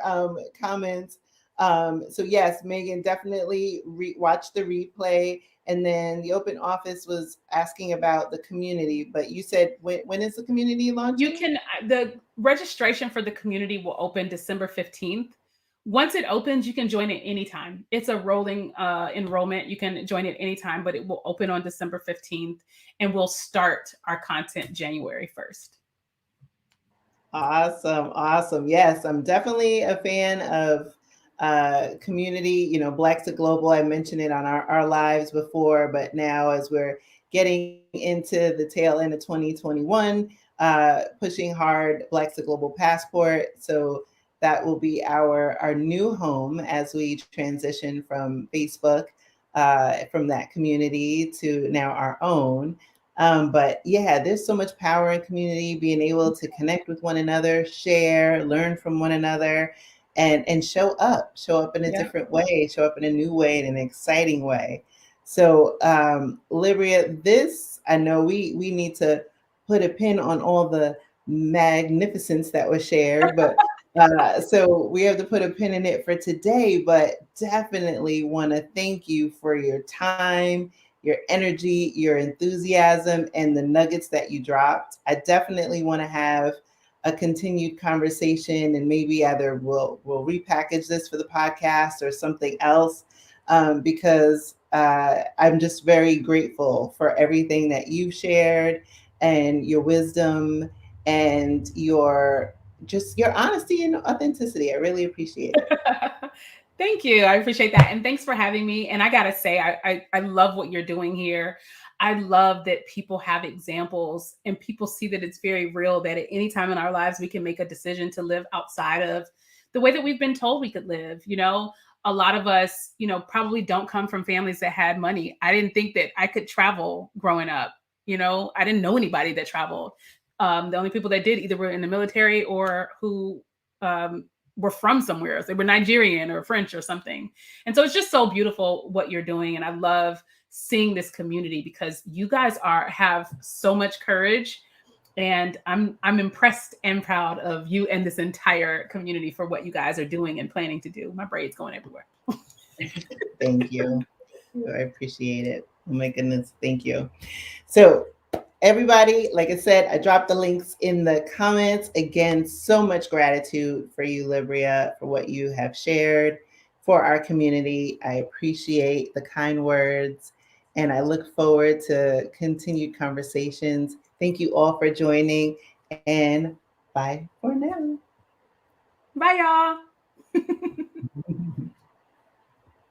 Speaker 1: comments. So yes, Megan, definitely watch the replay. And then the open office was asking about the community, but you said when is the community
Speaker 2: You
Speaker 1: launching?
Speaker 2: can the registration for the community will open December 15th. Once it opens, you can join it anytime. It's a rolling enrollment. You can join it anytime, but it will open on December 15th and we'll start our content January 1st.
Speaker 1: Awesome, awesome. Yes, I'm definitely a fan of community, Blaxit Global. I mentioned it on our lives before, but now as we're getting into the tail end of 2021, pushing hard Blaxit Global Passport. So that will be our new home as we transition from Facebook, from that community to now our own. But yeah, there's so much power in community, being able to connect with one another, share, learn from one another, and show up in a
Speaker 2: Yeah.
Speaker 1: different way, show up in a new way, in an exciting way. So, Libria, this I know we need to put a pin on all the magnificence that was shared, but so we have to put a pin in it for today. But definitely want to thank you for your time, your energy, your enthusiasm, and the nuggets that you dropped. I definitely want to have a continued conversation, and maybe either we'll repackage this for the podcast or something else, because I'm just very grateful for everything that you've shared and your wisdom and your honesty and authenticity. I really appreciate it.
Speaker 2: Thank you. I appreciate that. And thanks for having me. And I got to say, I love what you're doing here. I love that people have examples and people see that it's very real, that at any time in our lives, we can make a decision to live outside of the way that we've been told we could live. A lot of us, probably don't come from families that had money. I didn't think that I could travel growing up. I didn't know anybody that traveled. The only people that did either were in the military or who were from somewhere else. They were Nigerian or French or something. And so it's just so beautiful what you're doing. And I love seeing this community because you guys have so much courage. And I'm impressed and proud of you and this entire community for what you guys are doing and planning to do. My braid's going everywhere.
Speaker 1: Thank you. I appreciate it. Oh my goodness. Thank you. So, everybody, like I said, I dropped the links in the comments. Again, so much gratitude for you, Libria, for what you have shared for our community. I appreciate the kind words and I look forward to continued conversations. Thank you all for joining and bye for now.
Speaker 2: Bye, y'all.